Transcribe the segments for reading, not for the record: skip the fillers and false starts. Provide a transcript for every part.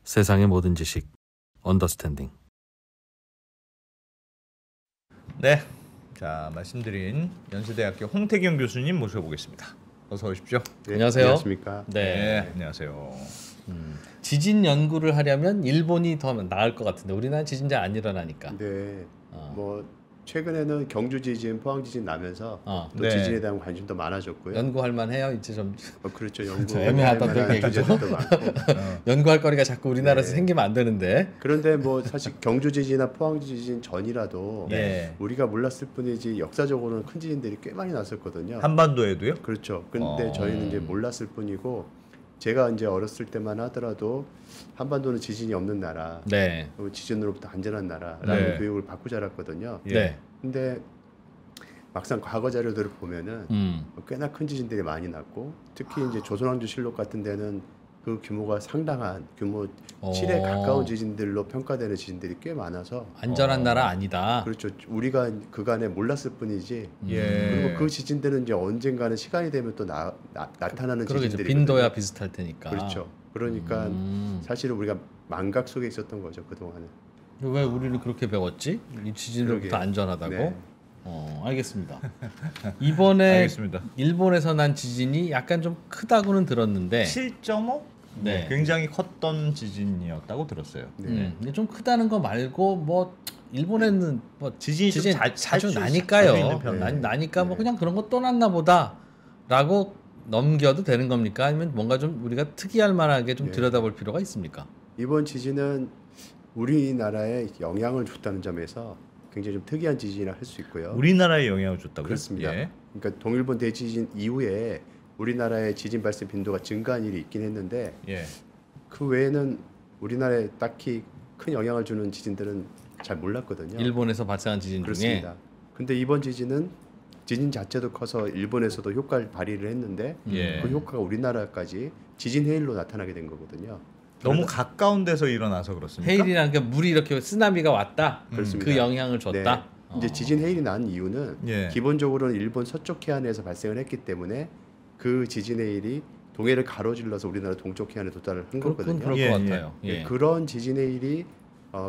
세상의 모든 지식 언더스탠딩. 네, 자 말씀드린 연세대학교 홍태경 교수님 모셔보겠습니다. 어서 오십시오. 네, 안녕하세요. 안녕하십니까? 네, 안녕하세요. 지진 연구를 하려면 일본이 더 나을 것 같은데 우리나라 지진 잘 안 일어나니까. 네, 뭐 최근에는 경주 지진, 포항 지진 나면서 또 네. 지진에 대한 관심도 많아졌고요. 연구할 만해요. 이제 좀 그렇죠. 연구 좀 애매하다는 얘기죠. 주제들도 많고. 연구할 거리가 자꾸 우리나라에서 네. 생기면 안 되는데. 그런데 뭐 사실 경주 지진이나 포항 지진 전이라도 네. 우리가 몰랐을 뿐이지 역사적으로는 큰 지진들이 꽤 많이 났었거든요. 한반도에도요? 그렇죠. 근데 저희는 이제 몰랐을 뿐이고 제가 이제 어렸을 때만 하더라도 한반도는 지진이 없는 나라, 네. 그리고 지진으로부터 안전한 나라라는 네. 교육을 받고 자랐거든요. 예. 네. 근데 막상 과거 자료들을 보면은 꽤나 큰 지진들이 많이 났고 특히 이제 조선왕조실록 같은 데는 그 규모가 상당한 규모 7에 가까운 지진들로 평가되는 지진들이 꽤 많아서 안전한 나라 아니다. 그렇죠. 우리가 그간에 몰랐을 뿐이지. 예. 그리고 그 지진들은 이제 언젠가는 시간이 되면 또 나타나는 그러겠죠. 지진들이 빈도야 비슷할 테니까. 그렇죠. 그러니까 사실은 우리가 망각 속에 있었던 거죠 그동안은. 왜 우리는 그렇게 배웠지? 이 지진으로부터 그러게요. 안전하다고? 네. 알겠습니다. 이번에 알겠습니다. 일본에서 난 지진이 약간 좀 크다고는 들었는데 7.5? 네. 굉장히 컸던 지진이었다고 들었어요. 네. 근데 좀 크다는 거 말고 뭐 일본에는 뭐 지진이 좀 자주 자주 나니까요. 있는 편. 나니까 뭐 네. 그냥 그런 거 또 났나 보다라고 넘겨도 되는 겁니까? 아니면 뭔가 좀 우리가 특이할 만하게 좀 네. 들여다볼 필요가 있습니까? 이번 지진은 우리나라에 영향을 줬다는 점에서 굉장히 좀 특이한 지진이라 할 수 있고요. 우리나라에 영향을 줬다고요? 그렇습니다. 예. 그러니까 동일본 대지진 이후에 우리나라의 지진 발생 빈도가 증가한 일이 있긴 했는데 예. 그 외에는 우리나라에 딱히 큰 영향을 주는 지진들은 잘 몰랐거든요. 일본에서 발생한 지진 그렇습니다. 근데 이번 지진은 지진 자체도 커서 일본에서도 효과를 발휘를 했는데 예. 그 효과가 우리나라까지 지진 해일로 나타나게 된 거거든요. 너무 가까운 데서 일어나서 그렇습니까? 중에 해일이라는 게 물이 이렇게 쓰나미가 왔다. 그렇습니다. 그 영향을 줬다. 네. 이제 지진 해일이 난 이유는 예. 기본적으로는 일본 서쪽 해안에서 발생을 했기 때문에 그 지진 해일이 동해를 가로질러서 우리나라 동쪽 해안에 도달을 한 그건 거거든요. 그럴 예, 것 예. 같아요. 예. 그런 지진 해일이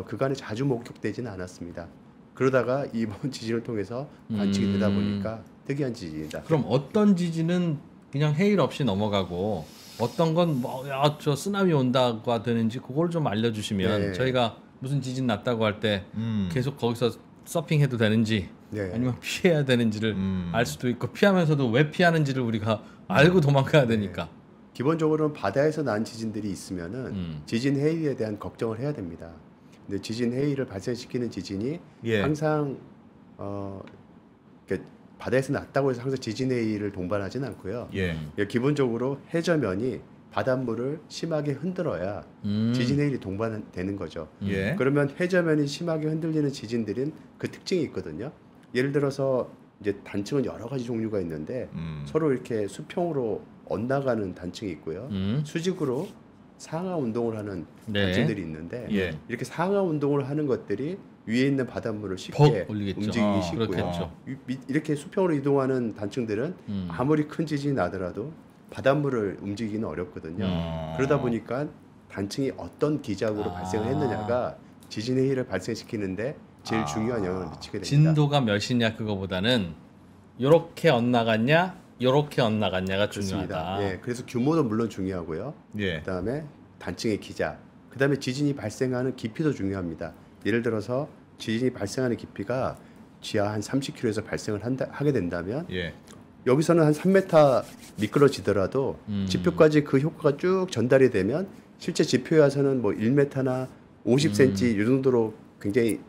그간에 자주 목격되지는 않았습니다. 그러다가 이번 지진을 통해서 관측이 되다 보니까 특이한 지진이다. 그럼 어떤 지진은 그냥 해일 없이 넘어가고 어떤 건 뭐 저 쓰나미 온다고 되는지 그걸 좀 알려주시면 네. 저희가 무슨 지진 났다고 할 때 음. 계속 거기서 서핑해도 되는지 네. 아니면 피해야 되는지를 알 수도 있고 피하면서도 왜 피하는지를 우리가 알고 도망가야 되니까. 기본적으로는 바다에서 난 지진들이 있으면은 지진 해일에 대한 걱정을 해야 됩니다. 근데 지진 해일을 발생시키는 지진이 예. 항상 그러니까 바다에서 났다고 해서 항상 지진 해일을 동반하지는 않고요. 예. 기본적으로 해저면이 바닷물을 심하게 흔들어야 지진 해일이 동반되는 거죠. 예. 그러면 해저면이 심하게 흔들리는 지진들은 그 특징이 있거든요. 예를 들어서 이제 단층은 여러 가지 종류가 있는데 서로 이렇게 수평으로 엇나가는 단층이 있고요. 수직으로 상하 운동을 하는 네. 단층들이 있는데 예. 이렇게 상하 운동을 하는 것들이 위에 있는 바닷물을 쉽게 벅 올리겠죠. 움직이기 쉽고요. 그렇겠죠. 이렇게 수평으로 이동하는 단층들은 아무리 큰 지진이 나더라도 바닷물을 움직이기는 어렵거든요. 그러다 보니까 단층이 어떤 기작으로 발생을 했느냐가 지진 해일을 발생시키는데 제일 중요한 영향을 미치게 됩니다. 진도가 몇이냐 그거보다는 요렇게 엇나갔냐 요렇게 엇나갔냐가 그렇습니다. 중요하다. 예, 그래서 규모도 물론 중요하고요. 예. 그다음에 단층의 기작, 그다음에 지진이 발생하는 깊이도 중요합니다. 예를 들어서 지진이 발생하는 깊이가 지하 한 30km에서 발생을 하게 된다면 예. 여기서는 한 3m 미끄러지더라도 지표까지 그 효과가 쭉 전달이 되면 실제 지표에 와서는 뭐 1m나 50cm 이 정도로 굉장히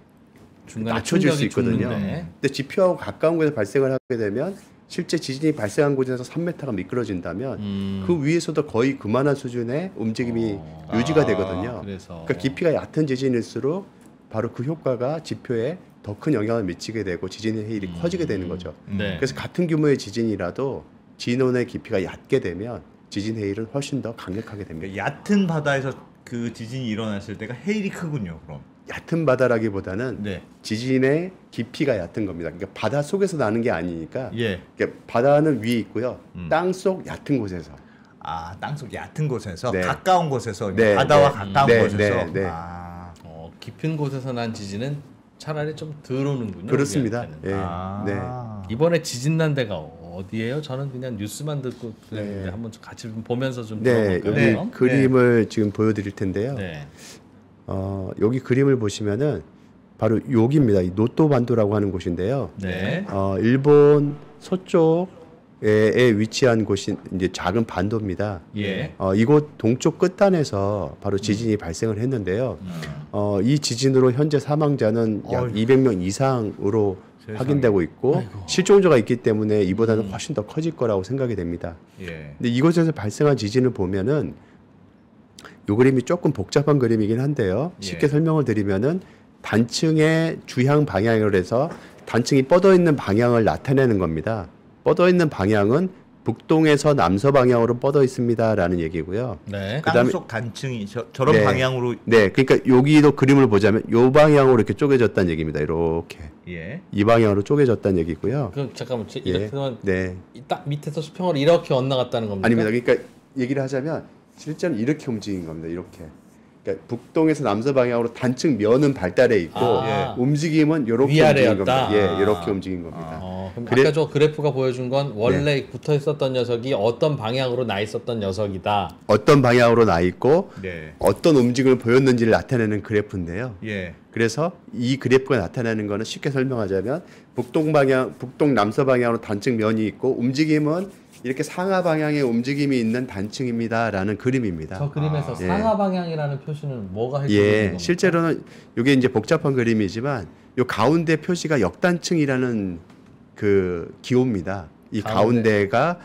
중간에 낮춰질 수 충격이 있거든요. 죽는데. 근데 지표하고 가까운 곳에서 발생을 하게 되면 실제 지진이 발생한 곳에서 3m가 미끄러진다면 그 위에서도 거의 그만한 수준의 움직임이 유지가 되거든요. 그래서 그러니까 깊이가 얕은 지진일수록 바로 그 효과가 지표에 더 큰 영향을 미치게 되고 지진의 해일이 커지게 되는 거죠. 네. 그래서 같은 규모의 지진이라도 진원의 깊이가 얕게 되면 지진 해일은 훨씬 더 강력하게 됩니다. 그러니까 얕은 바다에서 그 지진이 일어났을 때가 해일이 크군요. 그럼. 얕은 바다라기보다는 네. 지진의 깊이가 얕은 겁니다. 그러니까 바다 속에서 나는 게 아니니까 예. 그러니까 바다는 위에 있고요. 땅 속 얕은 곳에서 땅속 얕은 곳에서 네. 가까운 곳에서 네, 바다와 네. 가까운 네, 곳에서 네, 네. 깊은 곳에서 난 지진은 차라리 좀 덜 오는군요. 그렇습니다. 우리한테는. 네. 이번에 지진 난 데가 어디예요? 저는 그냥 뉴스만 듣고 그랬는데 네. 한번 같이 좀 보면서 좀 네, 들어볼까요? 여기 그림을 지금 보여드릴 텐데요. 네. 여기 그림을 보시면은 바로 여기입니다. 이 노또 반도라고 하는 곳인데요. 네. 일본 서쪽에 위치한 곳인 이제 작은 반도입니다. 예. 이곳 동쪽 끝단에서 바로 지진이 발생을 했는데요. 이 지진으로 현재 사망자는 약 200명 이상으로 세상에. 확인되고 있고 실종자가 있기 때문에 이보다는 훨씬 더 커질 거라고 생각이 됩니다. 예. 근데 이곳에서 발생한 지진을 보면은 이 그림이 조금 복잡한 그림이긴 한데요. 쉽게 예. 설명을 드리면은 단층의 주향 방향으로 해서 단층이 뻗어 있는 방향을 나타내는 겁니다. 뻗어 있는 방향은 북동에서 남서 방향으로 뻗어 있습니다라는 얘기고요. 네. 그다음에- 땅속 단층이 저런 네. 방향으로 네, 그러니까 여기도 그림을 보자면 이 방향으로 이렇게 쪼개졌다는 얘기입니다. 이렇게 예. 이 방향으로 쪼개졌다는 얘기고요. 그럼 잠깐만 예. 이렇게만 네, 딱 밑에서 수평으로 이렇게 엇나갔다는 겁니까? 아닙니다. 그러니까 얘기를 하자면 실제로 이렇게 움직인 겁니다. 이렇게. 그러니까 북동에서 남서 방향으로 단층 면은 발달해 있고 아. 움직임은 이렇게 위아래였다. 움직인 겁니다. 예, 이렇게 움직인 겁니다. 그럼 그래- 아까 저 그래프가 보여준 건 원래 붙어 있었던 녀석이 어떤 방향으로 나 있었던 녀석이다. 어떤 방향으로 나 있고 네. 어떤 움직임을 보였는지를 나타내는 그래프인데요. 예. 그래서 이 그래프가 나타내는 거는 쉽게 설명하자면 북동 남서 방향으로 단층 면이 있고 움직임은 이렇게 상하 방향의 움직임이 있는 단층입니다라는 그림입니다. 저 그림에서 예. 상하 방향이라는 표시는 뭐가 해주는 예, 겁니까? 실제로는 이게 이제 복잡한 그림이지만 요 가운데 표시가 역단층이라는 그 기호입니다. 이 가운데. 가운데가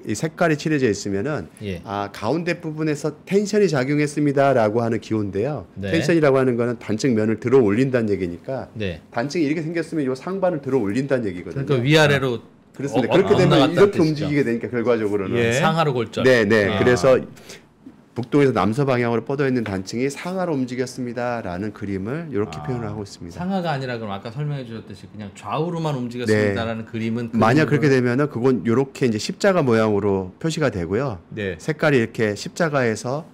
이 색깔이 칠해져 있으면은 예. 가운데 부분에서 텐션이 작용했습니다라고 하는 기호인데요. 네. 텐션이라고 하는 거는 단층 면을 들어 올린다는 얘기니까 네. 단층이 이렇게 생겼으면 요 상반을 들어 올린다는 얘기거든요. 그러니까 위아래로 그렇습니다. 그렇게 되면 엇나갔다는 이렇게 뜻이죠. 움직이게 되니까 결과적으로는 예. 상하로 골절. 네, 네. 아. 그래서 북동에서 남서 방향으로 뻗어 있는 단층이 상하로 움직였습니다라는 그림을 이렇게 표현을 하고 있습니다. 상하가 아니라 그럼 아까 설명해 주셨듯이 그냥 좌우로만 움직였습니다라는 그림은 만약 그렇게 그림으로- 되면은 그건 이렇게 이제 십자가 모양으로 표시가 되고요. 네. 색깔이 이렇게 십자가에서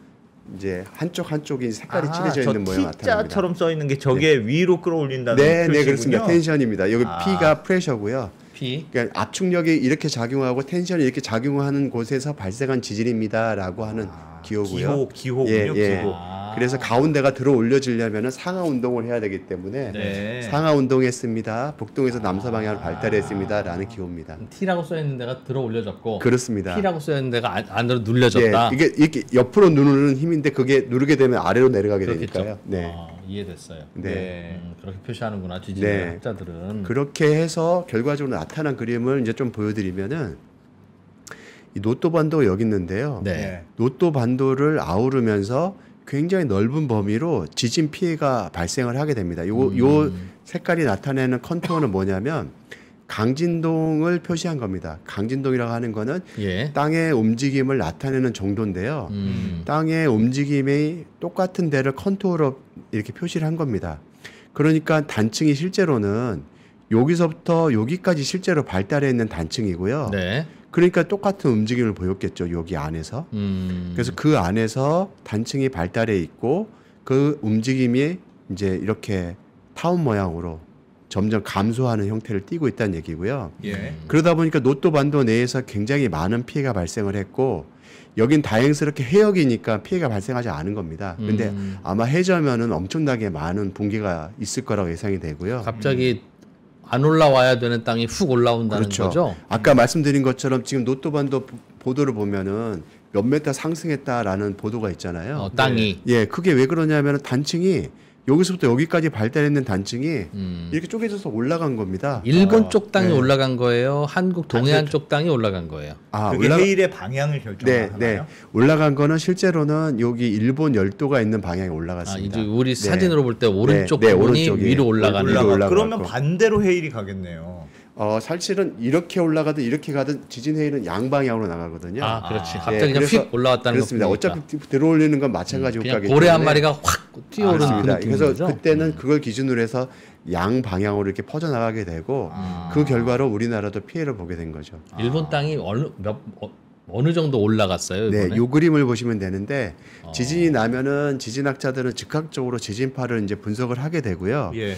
이제 한쪽이 색깔이 칠해져 있는 모양 나타납니다. T자처럼 써 있는 게 저게 위로 끌어올린다는 네, 표시군요. 네 그렇습니다. 텐션입니다. 여기 아. P가 프레셔고요. P. 그러니까 압축력이 이렇게 작용하고 텐션이 이렇게 작용하는 곳에서 발생한 지진입니다라고 하는 기호고요. 기호군요. 예, 예. 기호. 그래서 가운데가 들어 올려지려면 상하 운동을 해야 되기 때문에 네. 상하 운동했습니다. 북동에서 남서 방향으로 발달했습니다라는 기호입니다. T라고 써 있는 데가 들어 올려졌고 그렇습니다. P라고 써 있는 데가 안으로 예, 눌려졌다. 이게 이렇게 옆으로 누르는 힘인데 그게 누르게 되면 아래로 내려가게 그렇겠죠. 되니까요. 네. 이해됐어요. 네. 네. 그렇게 표시하는구나 지진 네. 학자들은. 그렇게 해서 결과적으로 나타난 그림을 이제 좀 보여드리면은 이 노또 반도가 여기 있는데요. 네. 노또 반도를 아우르면서 굉장히 넓은 범위로 지진 피해가 발생을 하게 됩니다. 요 색깔이 나타내는 컨투어는 뭐냐면 강진동을 표시한 겁니다. 강진동이라고 하는 거는 예. 땅의 움직임을 나타내는 정도인데요. 땅의 움직임이 똑같은 데를 컨투어로 이렇게 표시를 한 겁니다. 그러니까 단층이 실제로는 여기서부터 여기까지 실제로 발달해 있는 단층이고요. 네. 그러니까 똑같은 움직임을 보였겠죠. 여기 안에서. 그래서 그 안에서 단층이 발달해 있고 그 움직임이 이제 이렇게 타운 모양으로 점점 감소하는 형태를 띠고 있다는 얘기고요. 예. 그러다 보니까 노또 반도 내에서 굉장히 많은 피해가 발생을 했고 여긴 다행스럽게 해역이니까 피해가 발생하지 않은 겁니다. 근데 아마 해저면은 엄청나게 많은 붕괴가 있을 거라고 예상이 되고요. 갑자기 안 올라와야 되는 땅이 훅 올라온다는 그렇죠. 거죠. 아까 말씀드린 것처럼 지금 노또 반도 보도를 보면은 몇 메타 상승했다라는 보도가 있잖아요. 땅이. 예, 그게 왜 그러냐면 단층이 여기서부터 여기까지 발달했는 단층이 이렇게 쪼개져서 올라간 겁니다. 일본 쪽 땅이 네. 올라간 거예요. 한국 동해안 쪽 땅이 올라간 거예요. 그게 헤일의 방향을 결정하나요? 네. 올라간 거는 실제로는 여기 일본 열도가 있는 방향에 올라갔습니다. 이제 우리 네. 사진으로 볼 때 오른쪽 네, 부분이 오른쪽이 위로 올라가는 위로 올라가고. 그러면 반대로 헤일이 가겠네요. 사실은 이렇게 올라가든 이렇게 가든 지진 해일은 양방향으로 나가거든요. 그렇지. 네, 갑자기 그냥 그래서 휙 올라왔다는 그렇습니다. 거 어차피 들어올리는 건 마찬가지 그냥 효과기 고래 한 때문에. 마리가 확 뛰어오르는 그 맞습니다. 느낌인 그래서 거죠. 그때는 그걸 기준으로 해서 양 방향으로 이렇게 퍼져나가게 되고 그 결과로 우리나라도 피해를 보게 된 거죠. 일본 땅이 어느 정도 올라갔어요? 네, 이번에? 요 그림을 보시면 되는데 지진이 나면은 지진학자들은 즉각적으로 지진파를 이제 분석을 하게 되고요. 예.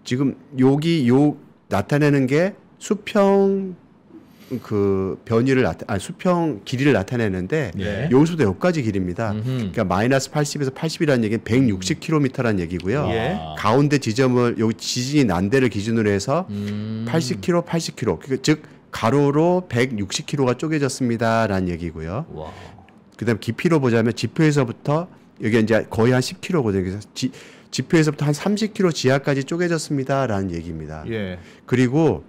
지금 여기 요 나타내는 게 수평 그 변이를 수평 길이를 나타내는데 예. 여기서도 여기까지 길입니다. 음흠. 그러니까 마이너스 80에서 80이라는 얘기는 160km라는 얘기고요. 예. 가운데 지점을 여기 지진이 난 데를 기준으로 해서 80km, 80km. 즉 가로로 160km가 쪼개졌습니다라는 얘기고요. 와. 그다음 깊이로 보자면 지표에서부터 여기 이제 거의 한 10km거든요. 그래서 지표에서부터 한 30km 지하까지 쪼개졌습니다라는 얘기입니다. 예. 그리고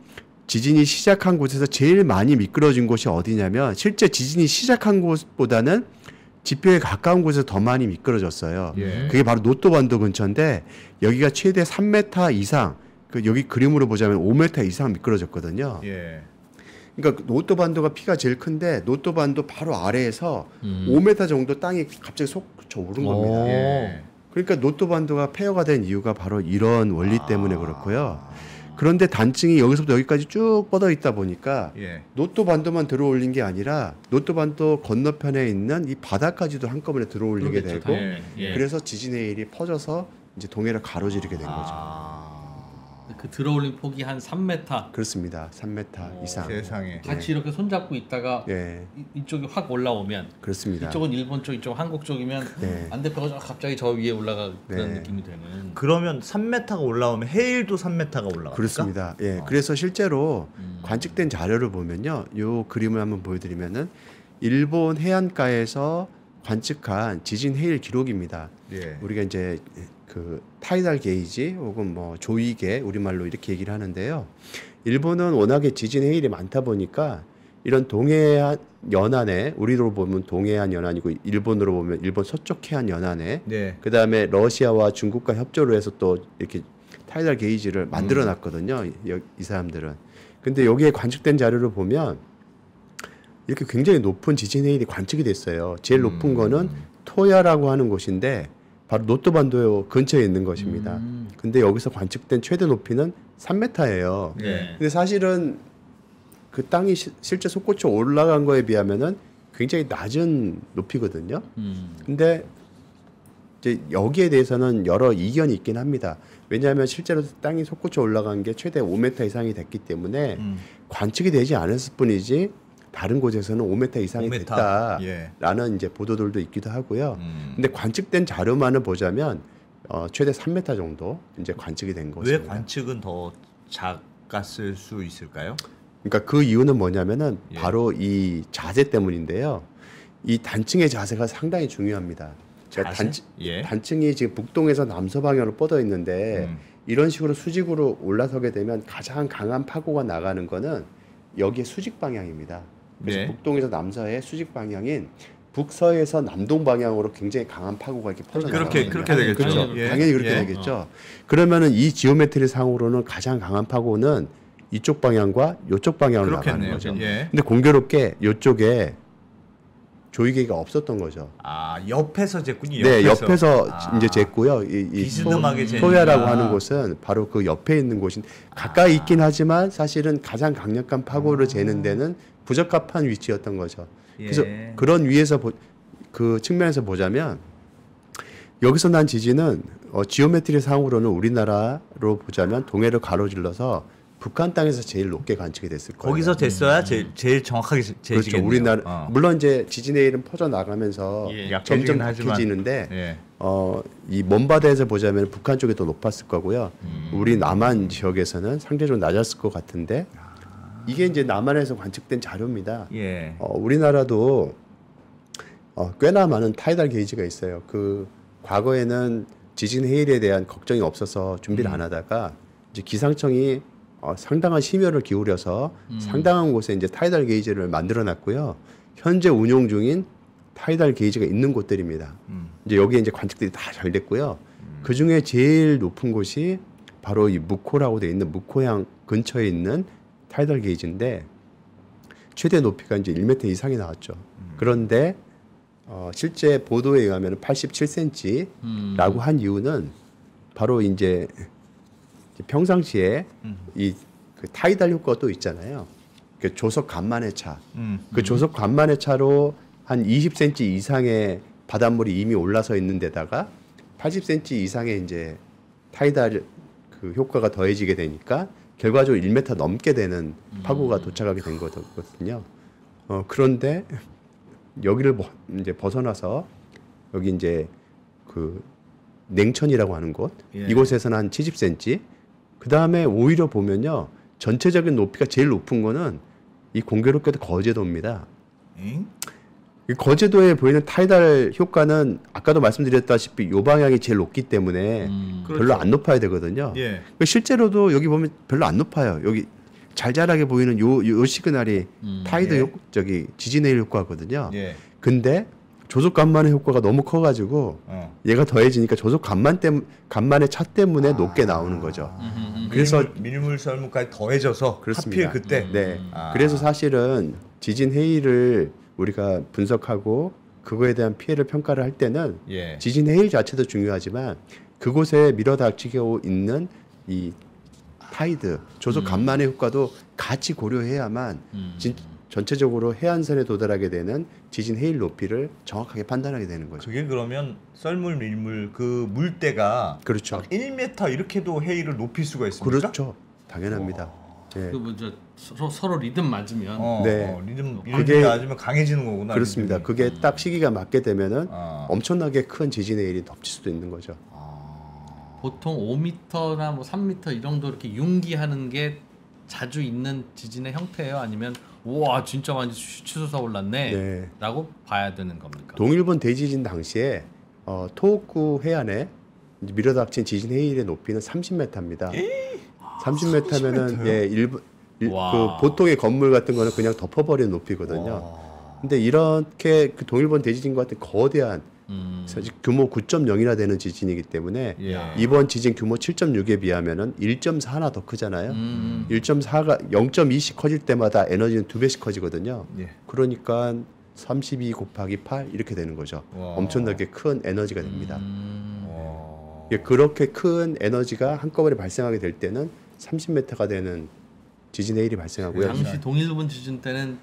지진이 시작한 곳에서 제일 많이 미끄러진 곳이 어디냐면 실제 지진이 시작한 곳보다는 지표에 가까운 곳에서 더 많이 미끄러졌어요. 예. 그게 바로 노토반도 근처인데 여기가 최대 3m 이상, 그 여기 그림으로 보자면 5m 이상 미끄러졌거든요. 예. 그러니까 노토반도가 피가 제일 큰데 노토반도 바로 아래에서 5m 정도 땅이 갑자기 솟구쳐 오른 겁니다. 예. 그러니까 노토반도가 폐허가 된 이유가 바로 이런 원리 때문에 그렇고요. 그런데 단층이 여기서부터 여기까지 쭉 뻗어 있다 보니까 예. 노토반도만 들어올린 게 아니라 노토반도 건너편에 있는 이 바다까지도 한꺼번에 들어올리게 그렇겠죠, 되고 당연히. 예. 그래서 지진의 일이 퍼져서 이제 동해를 가로지르게 된 거죠. 그 들어올린 폭이 한 3m. 그렇습니다. 3m 이상. 세상에. 같이 이렇게 손잡고 있다가 예, 이쪽이 확 올라오면 그렇습니다. 이쪽은 일본 쪽, 이쪽 한국 쪽이면 네. 반대표가 갑자기 저 위에 올라가 그런 네. 느낌이 되는. 그러면 3m가 올라오면 해일도 3m가 올라갑니까? 그렇습니다. 예, 그래서 실제로 관측된 자료를 보면요, 요 그림을 한번 보여드리면은 일본 해안가에서 관측한 지진 해일 기록입니다. 예. 우리가 이제 그 타이달 게이지 혹은 뭐 조이계 우리말로 이렇게 얘기를 하는데요. 일본은 워낙에 지진 해일이 많다 보니까 이런 동해안 연안에 우리로 보면 동해안 연안이고 일본으로 보면 일본 서쪽 해안 연안에 네. 그다음에 러시아와 중국과 협조를 해서 또 이렇게 타이달 게이지를 만들어 놨거든요. 이 사람들은. 근데 여기에 관측된 자료를 보면 이렇게 굉장히 높은 지진 해일이 관측이 됐어요. 제일 높은 거는 토야라고 하는 곳인데 바로 노토반도 근처에 있는 것입니다. 근데 여기서 관측된 최대 높이는 3m예요. 예. 근데 사실은 그 땅이 실제 솟구쳐 올라간 거에 비하면은 굉장히 낮은 높이거든요. 근데 이제 여기에 대해서는 여러 이견이 있긴 합니다. 왜냐하면 실제로 땅이 솟구쳐 올라간 게 최대 5m 이상이 됐기 때문에 관측이 되지 않았을 뿐이지 다른 곳에서는 5m 이상이 5m. 됐다라는 이제 보도들도 있기도 하고요. 근데 관측된 자료만을 보자면 최대 3m 정도 이제 관측이 된 왜 것입니다. 관측은 더 작았을 수 있을까요? 그러니까 그 이유는 뭐냐면은 예. 바로 이 자세 때문인데요. 이 단층의 자세가 상당히 중요합니다. 제가 자세? 예. 단층이 지금 북동에서 남서 방향으로 뻗어 있는데 음. 이런 식으로 수직으로 올라서게 되면 가장 강한 파고가 나가는 거는 여기에 수직 방향입니다. 그래서 네. 북동에서 남서의 수직 방향인 북서에서 남동 방향으로 굉장히 강한 파고가 이렇게 퍼져 그렇게 나가거든요. 되겠죠. 그렇죠. 예. 당연히 그렇게 예. 되겠죠. 그러면은 이 지오메트리 상으로는 가장 강한 파고는 이쪽 방향과 이쪽 방향으로 나가는 그렇겠네요. 거죠. 예. 근데 공교롭게 이쪽에 조이개가 없었던 거죠. 아 옆에서 쟀군요. 네, 옆에서 아. 이제 쟀고요. 이 비스듬하게 재니까. 토야라고 하는 곳은 바로 그 옆에 있는 곳인 가까이 있긴 하지만 사실은 가장 강력한 파고를 재는 데는 부적합한 위치였던 거죠. 그래서 예. 그런 위에서 그 측면에서 보자면 여기서 난 지진은 지오메트리 상으로는 우리나라로 보자면 동해를 가로질러서 북한 땅에서 제일 높게 관측이 됐을 거예요. 거기서 됐어야 제일 정확하게 재지겠네요. 그렇죠. 우리나라 물론 이제 지진의 일은 퍼져 나가면서 예. 점점 약해지긴 하지만. 약해지는데 예. 이 먼바다에서 보자면 북한 쪽이 더 높았을 거고요. 우리 남한 지역에서는 상대적으로 낮았을 것 같은데 이게 이제 남한에서 관측된 자료입니다. 예. 우리나라도 꽤나 많은 타이달 게이지가 있어요. 그 과거에는 지진 해일에 대한 걱정이 없어서 준비를 안 하다가 이제 기상청이 상당한 심혈을 기울여서 상당한 곳에 이제 타이달 게이지를 만들어 놨고요. 현재 운용 중인 타이달 게이지가 있는 곳들입니다. 이제 여기에 이제 관측들이 다 잘 됐고요. 그 중에 제일 높은 곳이 바로 이 무코라고 돼 있는 무코양 근처에 있는 타이달 게이지인데 최대 높이가 이제 1m 이상이 나왔죠. 그런데 실제 보도에 의하면 87cm라고 한 이유는 바로 이제 평상시에 이 그 타이달 효과가 또 있잖아요. 그 조속 간만의 차. 그 조속 간만의 차로 한 20cm 이상의 바닷물이 이미 올라서 있는 데다가 80cm 이상의 이제 타이달 그 효과가 더해지게 되니까 결과적으로 1m 넘게 되는 파고가 도착하게 된 거거든요. 그런데 여기를 이제 벗어나서 여기 이제 그 냉천이라고 하는 곳, 예. 이곳에서는 한 70cm. 그 다음에 오히려 보면요, 전체적인 높이가 제일 높은 거는 이 공교롭게도 거제도입니다. 응? 이 거제도에 보이는 타이달 효과는 아까도 말씀드렸다시피 요 방향이 제일 높기 때문에 별로 그렇죠. 안 높아야 되거든요. 예. 실제로도 여기 보면 별로 안 높아요. 여기 잘잘하게 보이는 요 시그널이 타이드 예. 저기 지진의 효과거든요. 예. 근데 조속 간만의 효과가 너무 커가지고 얘가 더해지니까 조속 간만의 차 때문에 높게 나오는 거죠. 그래서 밀물 썰물까지 더해져서 그렇습니다. 하필 그때 네. 그래서 사실은 지진 해일을 우리가 분석하고 그거에 대한 피해를 평가를 할 때는 예. 지진 해일 자체도 중요하지만 그곳에 밀어닥치고 있는 이 타이드 조속 간만의 효과도 같이 고려해야만 전체적으로 해안선에 도달하게 되는 지진 해일 높이를 정확하게 판단하게 되는 거죠. 그게 그러면 썰물 밀물 그 물때가 그렇죠. 막 1m 이렇게도 해일을 높일 수가 있습니까? 그렇죠. 당연합니다. 예. 그뭐저 서로 리듬 맞으면 네. 리듬 그게- 맞으면 강해지는 거구나. 그렇습니다. 리듬이. 그게 딱 시기가 맞게 되면은 아. 엄청나게 큰 지진 해일이 덮칠 수도 있는 거죠. 보통 5m나 뭐 3m 이 정도 이렇게 융기하는 게 자주 있는 지진의 형태예요? 아니면 우와 진짜 많이 치솟아 올랐네 네. 라고 봐야 되는 겁니까? 동일본 대지진 당시에 토호쿠 해안에 이제 밀어닥친 지진 해일의 높이는 30m입니다. 30m면은 예, 와. 그 보통의 건물 같은 거는 그냥 덮어버리는 높이거든요. 근데 이렇게 그 동일본 대지진과 같은 거대한 사실 규모 9.0이나 되는 지진이기 때문에 예. 이번 지진 규모 7.6에 비하면은 1.4나 더 크잖아요. 1.4가 0.2씩 커질 때마다 에너지는 2배씩 커지거든요. 예. 그러니까 32 곱하기 8 이렇게 되는 거죠. 와. 엄청나게 큰 에너지가 됩니다. 와. 예, 그렇게 큰 에너지가 한꺼번에 발생하게 될 때는 30m가 되는 지진 해일이 발생하고요. 당시 동일본 지진 때는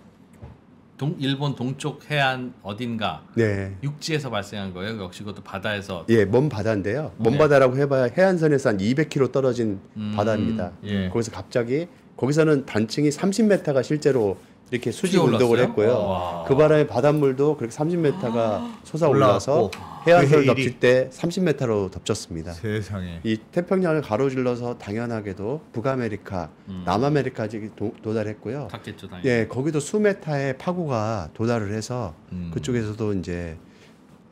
일본 동쪽 해안 어딘가 네. 육지에서 발생한 거예요. 역시 그것도 바다에서. 예, 먼 바다인데요. 먼 네. 바다라고 해봐야 해안선에서 한 200km 떨어진 바다입니다. 예. 거기서 갑자기 거기서는 단층이 30m가 실제로 이렇게 수직 튀어 운동을 올랐어요? 했고요. 와. 그 바람에 바닷물도 그렇게 30m가 솟아올라서 올라왔고, 해안선을 그 해일이- 덮칠 때 30m로 덮쳤습니다. 세상에. 이 태평양을 가로질러서 당연하게도 북아메리카, 남아메리카까지 도달했고요. 닿겠죠, 당연히. 예, 거기도 수메타의 파고가 도달을 해서 그쪽에서도 이제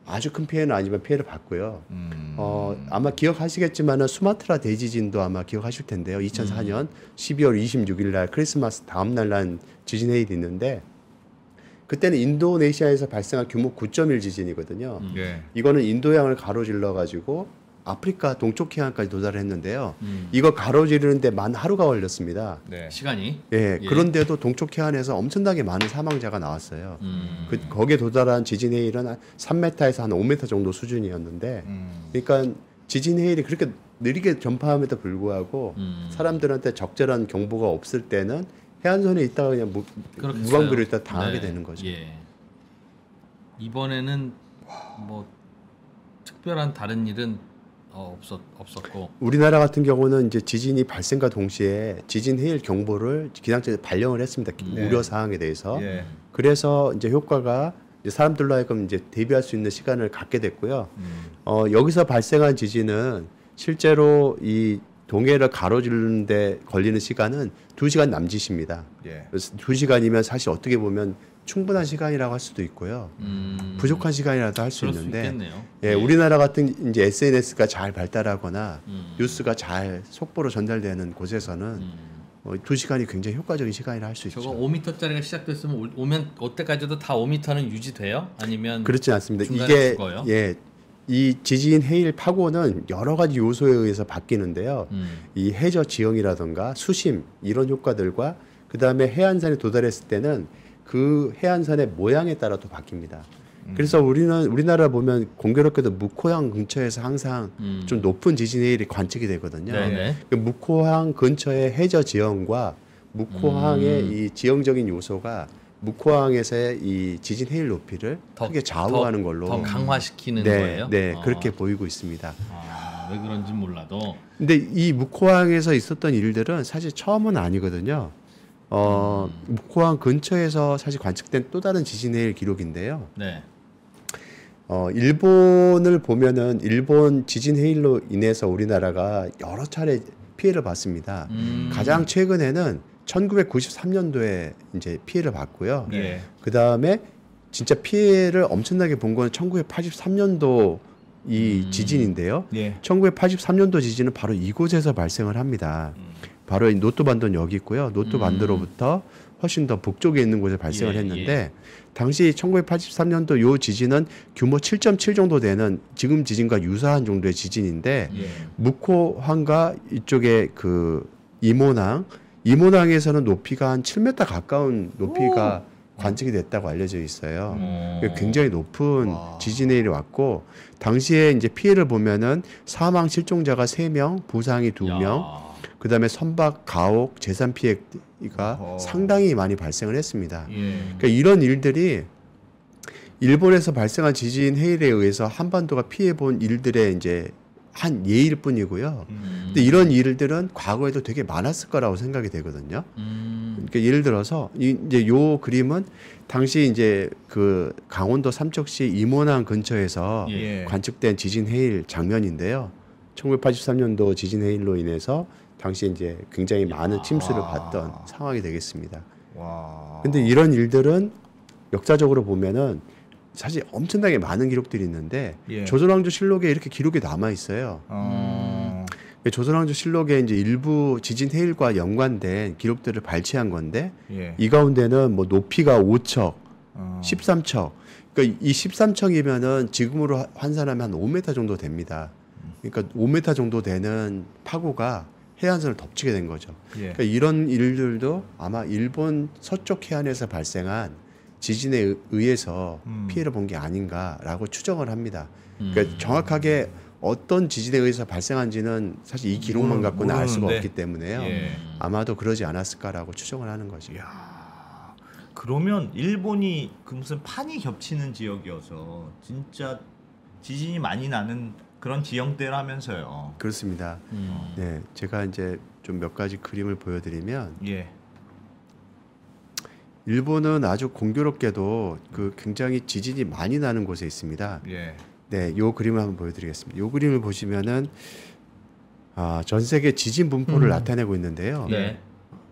아주 큰 피해는 아니지만 피해를 봤고요. 아마 기억하시겠지만은 수마트라 대지진도 아마 기억하실 텐데요. 2004년 12월 26일 날 크리스마스 다음 날 난 지진 해일이 있는데 그때는 인도네시아에서 발생한 규모 9.1 지진이거든요. 예. 이거는 인도양을 가로질러 가지고 아프리카 동쪽 해안까지 도달을 했는데요. 이거 가로지르는데 만 하루가 걸렸습니다. 네. 시간이. 예, 예. 그런데도 동쪽 해안에서 엄청나게 많은 사망자가 나왔어요. 거기에 도달한 지진 해일은 한 3m에서 한 5m 정도 수준이었는데, 그러니까 지진 해일이 그렇게 느리게 전파함에도 불구하고 사람들한테 적절한 경보가 없을 때는 해안선에 있다가 그냥 그렇겠어요. 무방비로 있다 당하게 네. 되는 거죠. 예. 이번에는 뭐 특별한 다른 일은 없었고. 우리나라 같은 경우는 이제 지진이 발생과 동시에 지진 해일 경보를 기상청에 발령을 했습니다. 우려 사항에 대해서. 예. 그래서 이제 효과가 이제 사람들로 하여금 이제 대비할 수 있는 시간을 갖게 됐고요. 여기서 발생한 지진은 실제로 이 동해를 가로지르는데 걸리는 시간은 2시간 남짓입니다. 예. 그래서 2시간이면 사실 어떻게 보면 충분한 시간이라고 할 수도 있고요. 부족한 시간이라도 할 수 그럴 수 있는데, 있겠네요. 예, 우리나라 같은 이제 SNS가 잘 발달하거나 뉴스가 잘 속보로 전달되는 곳에서는 2시간이 굉장히 효과적인 시간이라 할 수 있죠. 저거 5m짜리가 시작됐으면 오면 그때까지도 다 5m는 유지돼요? 아니면 그렇지 않습니다. 중간에 이게 죽어요? 예, 이 지진 해일 파고는 여러 가지 요소에 의해서 바뀌는데요. 이 해저 지형이라든가 수심 이런 효과들과 그 다음에 해안선에 도달했을 때는 그 해안선의 모양에 따라 또 바뀝니다. 그래서 우리나라 보면 공교롭게도 묵호항 근처에서 항상 좀 높은 지진 해일이 관측이 되거든요. 네네. 그 묵호항 근처의 해저 지형과 묵호항의 이 지형적인 요소가 묵호항에서의 이 지진 해일 높이를 크게 좌우하는 걸로 더 강화시키는 네, 거예요. 네, 그렇게 보이고 있습니다. 왜 그런지 몰라도. 근데 이 묵호항에서 있었던 일들은 사실 처음은 아니거든요. 묵호항 근처에서 사실 관측된 또 다른 지진 해일 기록인데요. 네. 일본을 보면은 일본 지진 해일로 인해서 우리나라가 여러 차례 피해를 봤습니다. 가장 최근에는 1993년도에 이제 피해를 봤고요. 네. 그 다음에 진짜 피해를 엄청나게 본 건 1983년도 이 지진인데요. 예. 1983년도 지진은 바로 이곳에서 발생을 합니다. 바로 이 노토반도는 여기 있고요. 노토반도로부터 훨씬 더 북쪽에 있는 곳에 발생을 예, 했는데 당시 1983년도 요 지진은 규모 7.7 정도 되는 지금 지진과 유사한 정도의 지진인데 예. 묵호항과 이쪽에 그 이모낭에서는 높이가 한 7m 가까운 높이가 관측이 됐다고 알려져 있어요. 굉장히 높은 지진 해일이 왔고 당시에 이제 피해를 보면은 사망 실종자가 3명, 부상이 2명, 그다음에 선박, 가옥, 재산 피해가 상당히 많이 발생을 했습니다. 예. 그러니까 이런 일들이 일본에서 발생한 지진 해일에 의해서 한반도가 피해 본 일들의 이제 한 예일 뿐이고요. 근데 이런 일들은 과거에도 되게 많았을 거라고 생각이 되거든요. 그러니까 예를 들어서 이제 요 그림은 당시 이제 그 강원도 삼척시 임원항 근처에서 예. 관측된 지진 해일 장면인데요. 1983년도 지진 해일로 인해서 당시 이제 굉장히 많은 침수를 받던 상황이 되겠습니다. 와. 근데 이런 일들은 역사적으로 보면은 사실 엄청나게 많은 기록들이 있는데 예. 조선왕조 실록에 이렇게 기록이 남아 있어요. 조선왕조 실록에 이제 일부 지진 해일과 연관된 기록들을 발췌한 건데 예. 이 가운데는 뭐 높이가 5척, 13척. 그러니까 이 13척이면은 지금으로 환산하면 한 5m 정도 됩니다. 그러니까 5m 정도 되는 파고가 해안선을 덮치게 된 거죠. 예. 그러니까 이런 일들도 아마 일본 서쪽 해안에서 발생한 지진에 의해서 피해를 본 게 아닌가라고 추정을 합니다. 그러니까 정확하게 어떤 지진에 의해서 발생한지는 사실 이 기록만 갖고는 알 수가 모르는데. 없기 때문에요. 예. 아마도 그러지 않았을까라고 추정을 하는 거죠. 그러면 일본이 그 무슨 판이 겹치는 지역이어서 진짜 지진이 많이 나는 그런 지형대라면서요. 그렇습니다. 네, 제가 이제 좀 몇 가지 그림을 보여드리면 예. 일본은 아주 공교롭게도 그 굉장히 지진이 많이 나는 곳에 있습니다. 예. 네, 요 그림을 한번 보여드리겠습니다. 요 그림을 보시면은 전 세계 지진 분포를 나타내고 있는데요. 네.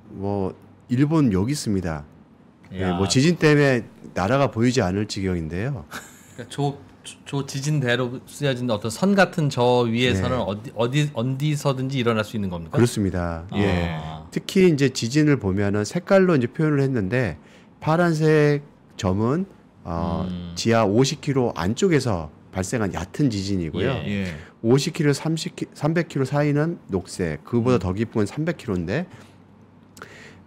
뭐 일본 여기 있습니다. 네, 야. 뭐 지진 때문에 나라가 보이지 않을 지경인데요. 그러니까 저 지진대로 쓰여진 어떤 선 같은 저 위에서는 어디서든지 일어날 수 있는 겁니까? 그렇습니다. 예. 아. 특히 이제 지진을 보면은 색깔로 이제 표현을 했는데 파란색 점은 지하 50km 안쪽에서 발생한 얕은 지진이고요. 예. 예. 50km, 300km 사이는 녹색, 그보다 더 깊은 건 300km인데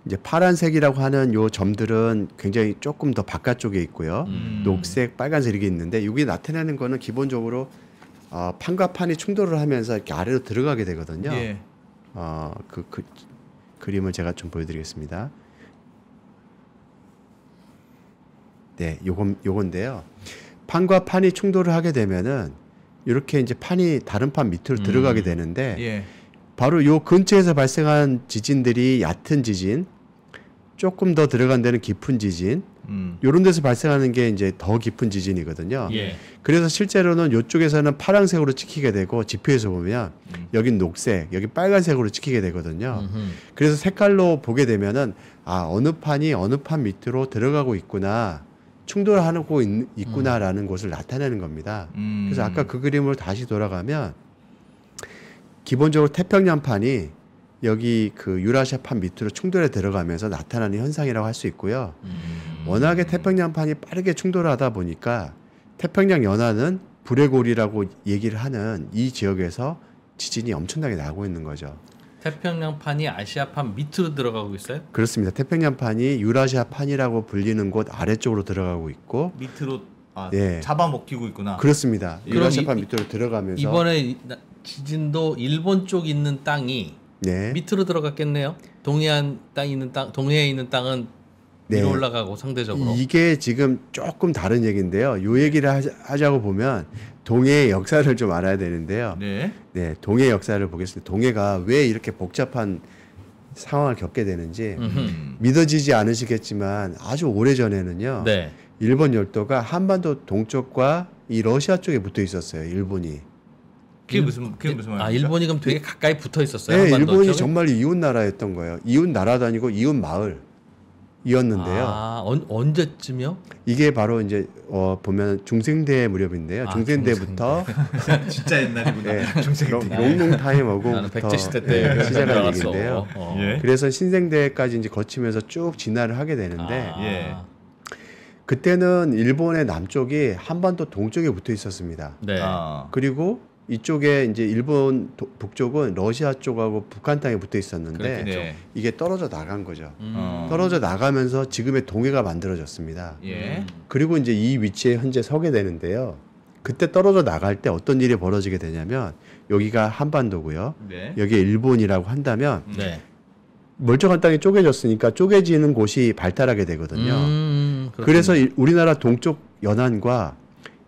이제 파란색이라고 하는 요 점들은 굉장히 조금 더 바깥쪽에 있고요. 녹색, 빨간색 이렇게 있는데 여기 나타내는 거는 기본적으로 판과 판이 충돌을 하면서 이렇게 아래로 들어가게 되거든요. 예. 그림을 제가 좀 보여드리겠습니다. 네, 요건데요. 판과 판이 충돌을 하게 되면은 이렇게 이제 판이 다른 판 밑으로 들어가게 되는데 예. 바로 요 근처에서 발생한 지진들이 얕은 지진, 조금 더 들어간 데는 깊은 지진, 요런 데서 발생하는 게 이제 더 깊은 지진이거든요. 예. 그래서 실제로는 요쪽에서는 파란색으로 찍히게 되고 지표에서 보면 여긴 녹색, 여기 빨간색으로 찍히게 되거든요. 그래서 색깔로 보게 되면은 어느 판이 어느 판 밑으로 들어가고 있구나, 충돌하고 있구나라는 것을 나타내는 겁니다. 그래서 아까 그 그림으로 다시 돌아가면 기본적으로 태평양판이 여기 그 유라시아판 밑으로 충돌에 들어가면서 나타나는 현상이라고 할 수 있고요. 워낙에 태평양판이 빠르게 충돌하다 보니까 태평양 연안은 불의 골이라고 얘기를 하는 이 지역에서 지진이 엄청나게 나고 있는 거죠. 태평양판이 아시아판 밑으로 들어가고 있어요? 그렇습니다. 태평양판이 유라시아판이라고 불리는 곳 아래쪽으로 들어가고 있고 밑으로 예. 잡아먹히고 있구나. 그렇습니다. 그럼 유라시아판 밑으로 들어가면서 이번에 지진도 일본 쪽 있는 땅이 네. 밑으로 들어갔겠네요. 동해안 땅 있는 땅, 동해에 있는 땅은 네. 위로 올라가고 상대적으로. 이게 지금 조금 다른 얘기인데요. 요 얘기를 하자고 보면 동해의 역사를 좀 알아야 되는데요. 네. 네, 동해 역사를 보겠습니다. 동해가 왜 이렇게 복잡한 상황을 겪게 되는지 믿어지지 않으시겠지만 아주 오래 전에는요. 네. 일본 열도가 한반도 동쪽과 이 러시아 쪽에 붙어 있었어요. 일본이. 그게 무슨 말입니까? 아, 일본이 그럼 되게 가까이 붙어 있었어요. 네, 한반도 일본이 쪽에? 정말 이웃 나라였던 거예요. 이웃 나라도 아니고 이웃 마을이었는데요. 아, 언제쯤요? 이게 바로 이제 보면 중생대 무렵인데요. 아, 중생대부터 진짜 옛날이구나. 네, 중생 때. 롱롱 타임 나는 어고부터 백제 시대 때 네, 시작한 들어갔어. 얘기인데요. 예. 그래서 신생대까지 이제 거치면서 쭉 진화를 하게 되는데 아, 예. 그때는 일본의 남쪽이 한반도 동쪽에 붙어 있었습니다. 네. 아. 그리고 이쪽에 이제 일본 북쪽은 러시아 쪽하고 북한 땅에 붙어 있었는데 그렇겠죠. 네. 이게 떨어져 나간 거죠. 어. 떨어져 나가면서 지금의 동해가 만들어졌습니다. 예. 그리고 이제 이 위치에 현재 서게 되는데요. 그때 떨어져 나갈 때 어떤 일이 벌어지게 되냐면 여기가 한반도고요. 네. 여기에 일본이라고 한다면 네. 멀쩡한 땅이 쪼개졌으니까 쪼개지는 곳이 발달하게 되거든요. 그래서 우리나라 동쪽 연안과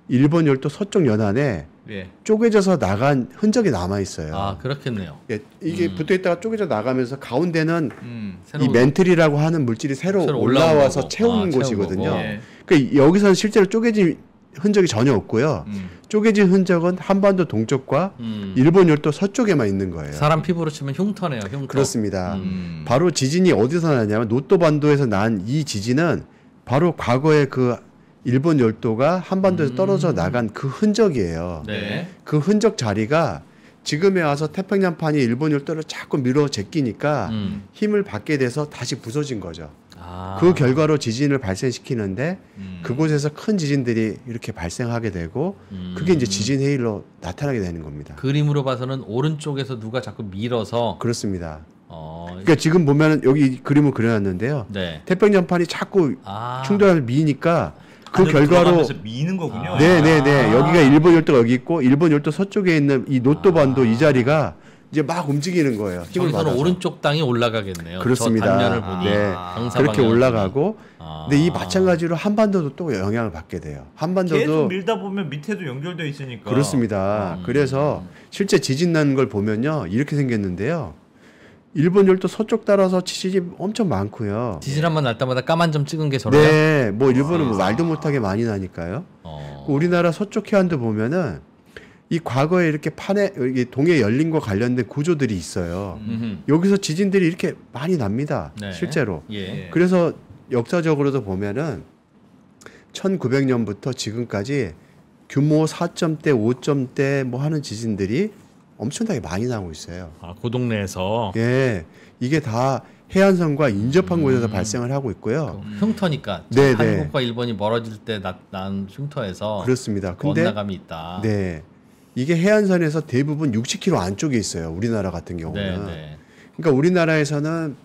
일본 열도 서쪽 연안에 예. 쪼개져서 나간 흔적이 남아 있어요. 아, 그렇겠네요. 예, 이게 붙어 있다가 쪼개져 나가면서 가운데는 이 새로운- 멘틀이라고 하는 물질이 새로 올라온 올라와서 거고. 채우는 채운 곳이거든요. 거고. 예. 그러니까 여기서는 실제로 쪼개진 흔적이 전혀 없고요. 쪼개진 흔적은 한반도 동쪽과 일본 열도 서쪽에만 있는 거예요. 사람 피부로 치면 흉터네요. 흉터. 그렇습니다. 바로 지진이 어디서 나냐면 노또 반도에서 난 이 지진은 바로 과거에 그 일본 열도가 한반도에서 떨어져 나간 그 흔적이에요. 네. 그 흔적 자리가 지금에 와서 태평양판이 일본 열도를 자꾸 밀어 제끼니까 힘을 받게 돼서 다시 부서진 거죠. 아. 그 결과로 지진을 발생시키는데 그곳에서 큰 지진들이 이렇게 발생하게 되고 그게 이제 지진 해일로 나타나게 되는 겁니다. 그림으로 봐서는 오른쪽에서 누가 자꾸 밀어서 그렇습니다. 그러니까 지금 보면은 여기 그림을 그려놨는데요. 네. 태평양판이 자꾸 아. 충돌을 미니까 그 안으로 결과로 들어가면서 미는 거군요. 네네네 아. 여기가 일본 열도가 여기 있고 일본 열도 서쪽에 있는 이 노또 반도 이 자리가 이제 막 움직이는 거예요. 힘을 저기서는 받아서. 오른쪽 땅이 올라가겠네요. 그렇습니다. 저 단면을 보니 네. 방사 그렇게 방향을 올라가고 보니. 아. 근데 이 마찬가지로 한반도도 또 영향을 받게 돼요. 계속 한반도도 밀다 보면 밑에도 연결돼 있으니까. 그렇습니다. 그래서 실제 지진 나는 걸 보면요 이렇게 생겼는데요. 일본 열도 서쪽 따라서 지진이 엄청 많고요. 지진 한번 날 때마다 까만 점 찍은 게 저래요? 네, 뭐 일본은 뭐 말도 못하게 많이 나니까요. 우리나라 서쪽 해안도 보면은 이 과거에 이렇게 판에 이게 동해 열림과 관련된 구조들이 있어요. 여기서 지진들이 이렇게 많이 납니다. 네. 실제로. 예. 그래서 역사적으로도 보면은 1900년부터 지금까지 규모 4점대, 5점대 뭐 하는 지진들이 엄청나게 많이 나오고 있어요. 아, 그 동네에서 예, 이게 다 해안선과 인접한 곳에서 발생을 하고 있고요. 흉터니까 네, 한국과 일본이 멀어질 때 난 흉터에서 그렇습니다. 근데 언나감이 있다. 네, 이게 해안선에서 대부분 60km 안쪽에 있어요. 우리나라 같은 경우는. 네. 그러니까 우리나라에서는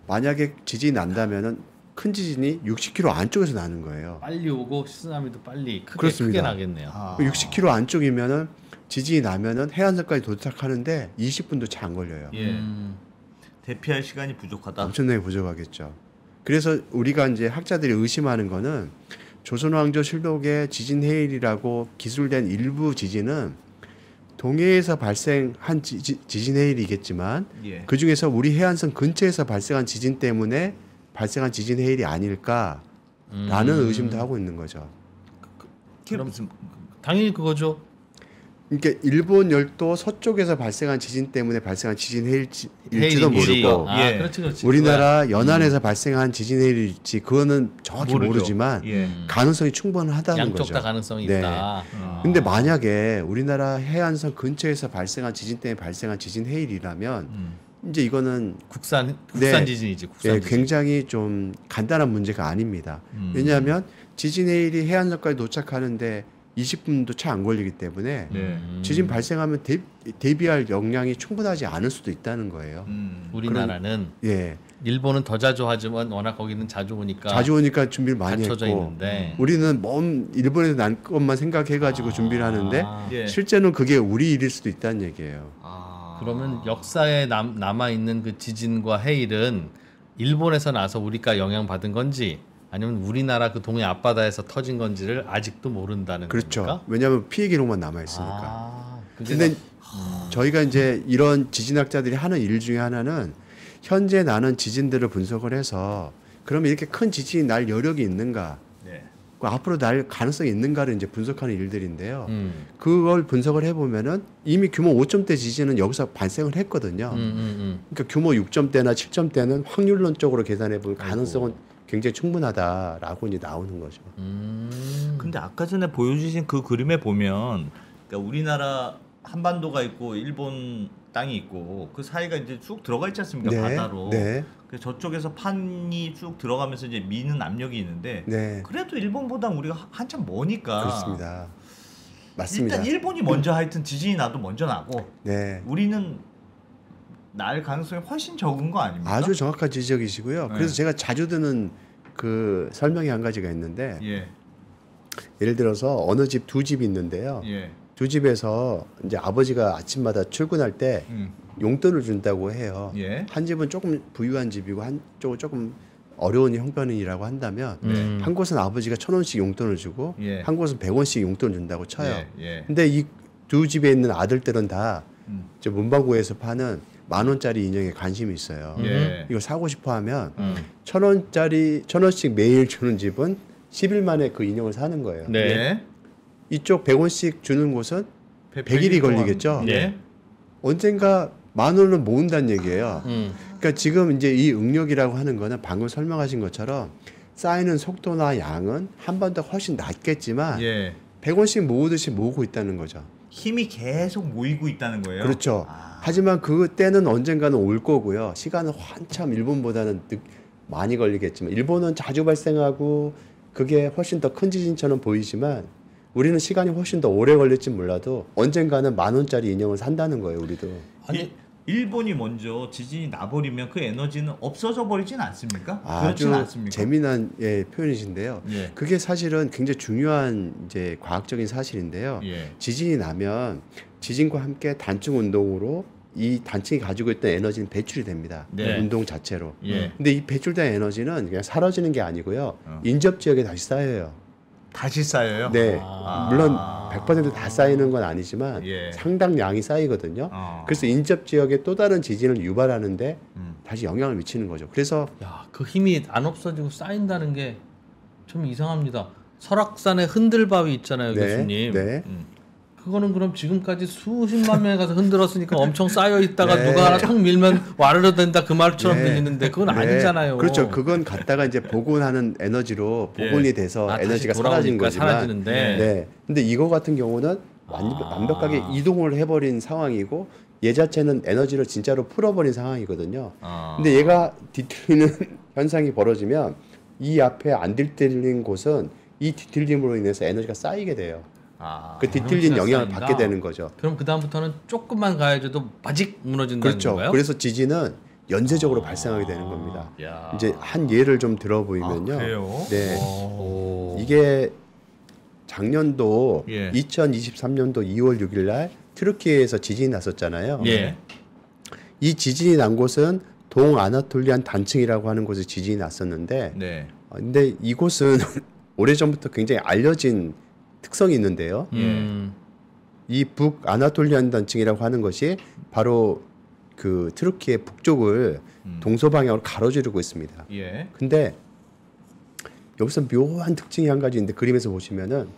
만약에 지진이 난다면은 큰 지진이 60km 안쪽에서 나는 거예요. 빨리 오고 쓰나미도 빨리 크게 그렇습니다. 나겠네요. 60km 안쪽이면은 지진이 나면은 해안선까지 도착하는데 20분도 채 안 걸려요. 예. 대피할 시간이 부족하다. 엄청나게 부족하겠죠. 그래서 우리가 이제 학자들이 의심하는 거는 조선왕조실록의 지진 해일이라고 기술된 일부 지진은 동해에서 발생한 지진 해일이겠지만 예. 그 중에서 우리 해안선 근처에서 발생한 지진 때문에 발생한 지진 해일이 아닐까라는 의심도 하고 있는 거죠. 그게 무슨 당연히 그거죠. 그러니까 일본 열도 서쪽에서 발생한 지진 때문에 발생한 지진 해일지도 해일인지. 모르고 아, 예. 그렇지. 우리나라 연안에서 발생한 지진 해일일지 그거는 정확히 모르죠. 모르지만 예. 가능성이 충분하다는 양쪽 거죠. 다 가능성이 네. 있다. 근데 만약에 우리나라 해안선 근처에서 발생한 지진 때문에 발생한 지진 해일이라면 이제 이거는 국산 네. 지진이지. 국산 예, 지진. 굉장히 좀 간단한 문제가 아닙니다. 왜냐하면 지진 해일이 해안선까지 도착하는데 20분도 채 안 걸리기 때문에 네. 지진 발생하면 대비할 역량이 충분하지 않을 수도 있다는 거예요. 우리나라는 예, 일본은 더 자주 하지만 워낙 거기는 자주 오니까 자주 오니까 준비를 많이 갖춰져 했고 있는데 우리는 먼 일본에서 난 것만 생각해가지고 준비를 하는데 예. 실제는 그게 우리 일일 수도 있다는 얘기예요. 그러면 역사에 남아 있는 그 지진과 해일은 일본에서 나서 우리가 영향 받은 건지 아니면 우리나라 그 동해 앞바다에서 터진 건지를 아직도 모른다는 그렇죠. 겁니까? 왜냐하면 피해 기록만 남아 있으니까. 그게 근데 저희가 이제 이런 지진학자들이 하는 일 중에 하나는 현재 나는 지진들을 분석을 해서 그러면 이렇게 큰 지진이 날 여력이 있는가, 네. 앞으로 날 가능성이 있는가를 이제 분석하는 일들인데요. 그걸 분석을 해보면은 이미 규모 5점대 지진은 여기서 발생을 했거든요. 그러니까 규모 6점대나 7점대는 확률론적으로 계산해 보면 가능성은 굉장히 충분하다라고 이제 나오는 거죠. 근데 아까 전에 보여주신 그 그림에 보면 그러니까 우리나라 한반도가 있고 일본 땅이 있고 그 사이가 이제 쭉 들어가 있지 않습니까? 네, 바다로. 네. 그래서 저쪽에서 판이 쭉 들어가면서 이제 미는 압력이 있는데 네. 그래도 일본보다 우리가 한참 머니까. 그렇습니다. 맞습니다. 일단 일본이 먼저 하여튼 지진이 나도 먼저 나고 네. 우리는 날 가능성이 훨씬 적은 거 아닙니까? 아주 정확한 지적이시고요. 네. 그래서 제가 자주 드는 그 설명이 한 가지가 있는데 예. 예를 들어서 어느 집 두 집이 있는데요. 예. 두 집에서 이제 아버지가 아침마다 출근할 때 용돈을 준다고 해요. 예. 한 집은 조금 부유한 집이고 한쪽은 조금 어려운 형편이라고 한다면 한 곳은 아버지가 1,000원씩 용돈을 주고 예. 한 곳은 100원씩 용돈을 준다고 쳐요. 예. 예. 근데 이 두 집에 있는 아들들은 다 이제 문방구에서 파는 10,000원짜리 인형에 관심이 있어요. 예. 이거 사고 싶어 하면 1,000원씩 매일 주는 집은 10일 만에 그 인형을 사는 거예요. 네. 예. 이쪽 100원씩 주는 곳은 100일이 걸리겠죠. 예. 언젠가 10,000원을 모은다는 얘기예요. 그러니까 지금 이제 이 응력이라고 하는 거는 방금 설명하신 것처럼 쌓이는 속도나 양은 한 번 더 훨씬 낮겠지만 예. 100원씩 모으듯이 모으고 있다는 거죠. 힘이 계속 모이고 있다는 거예요. 그렇죠. 하지만 그 때는 언젠가는 올 거고요. 시간은 한참 일본보다는 많이 걸리겠지만 일본은 자주 발생하고 그게 훨씬 더 큰 지진처럼 보이지만 우리는 시간이 훨씬 더 오래 걸릴지 몰라도 언젠가는 10,000원짜리 인형을 산다는 거예요. 우리도. 아니 일본이 먼저 지진이 나버리면 그 에너지는 없어져 버리진 않습니까? 아주 그렇진 않습니까? 재미난 표현이신데요. 예. 그게 사실은 굉장히 중요한 이제 과학적인 사실인데요. 예. 지진이 나면 지진과 함께 단층 운동으로 이 단층이 가지고 있던 에너지는 배출이 됩니다. 네. 운동 자체로. 예. 근데 이 배출된 에너지는 그냥 사라지는 게 아니고요. 인접 지역에 다시 쌓여요. 다시 쌓여요? 네. 아. 물론 100%다 쌓이는 건 아니지만 예. 상당량이 쌓이거든요. 그래서 인접 지역에 또 다른 지진을 유발하는데 다시 영향을 미치는 거죠. 그래서 야, 그 힘이 안 없어지고 쌓인다는 게 좀 이상합니다. 설악산에 흔들바위 있잖아요, 네, 교수님. 네. 그거는 그럼 지금까지 수십만 명이 가서 흔들었으니까 엄청 쌓여 있다가 네. 누가 하나 탁 밀면 와르르 된다 그 말처럼 네. 들리는데 그건 네. 아니잖아요. 그렇죠. 그건 갖다가 이제 복원하는 에너지로 복원이 돼서 아, 에너지가 다시 사라진 돌아오니까 거지만 사라지는데. 네. 근데 이거 같은 경우는 완벽하게 이동을 해버린 상황이고 얘 자체는 에너지를 진짜로 풀어버린 상황이거든요. 근데 얘가 뒤틀리는 현상이 벌어지면 이 앞에 안 뒤틀린 곳은 이 뒤틀림으로 인해서 에너지가 쌓이게 돼요. 그 뒤틀린 에너지가 영향을 쌓인다. 받게 되는 거죠. 그럼 그 다음부터는 조금만 가야지도 마직 무너진다는 그렇죠. 건가요? 그래서 지진은 연쇄적으로 발생하게 되는 겁니다. 야. 이제 한 예를 좀 들어보이면요. 그래요? 네. 오. 이게 작년도 예. 2023년도 2월 6일 날 트르키에서 지진이 났었잖아요. 예. 이 지진이 난 곳은 동아나톨리안 단층이라고 하는 곳에 지진이 났었는데 네. 근데 이곳은 오래전부터 굉장히 알려진 특성이 있는데요. 이 북아나톨리안 단층이라고 하는 것이 바로 그 트르키의 북쪽을 동서방향으로 가로지르고 있습니다. 예. 근데 여기서 묘한 특징이 한 가지 있는데 그림에서 보시면은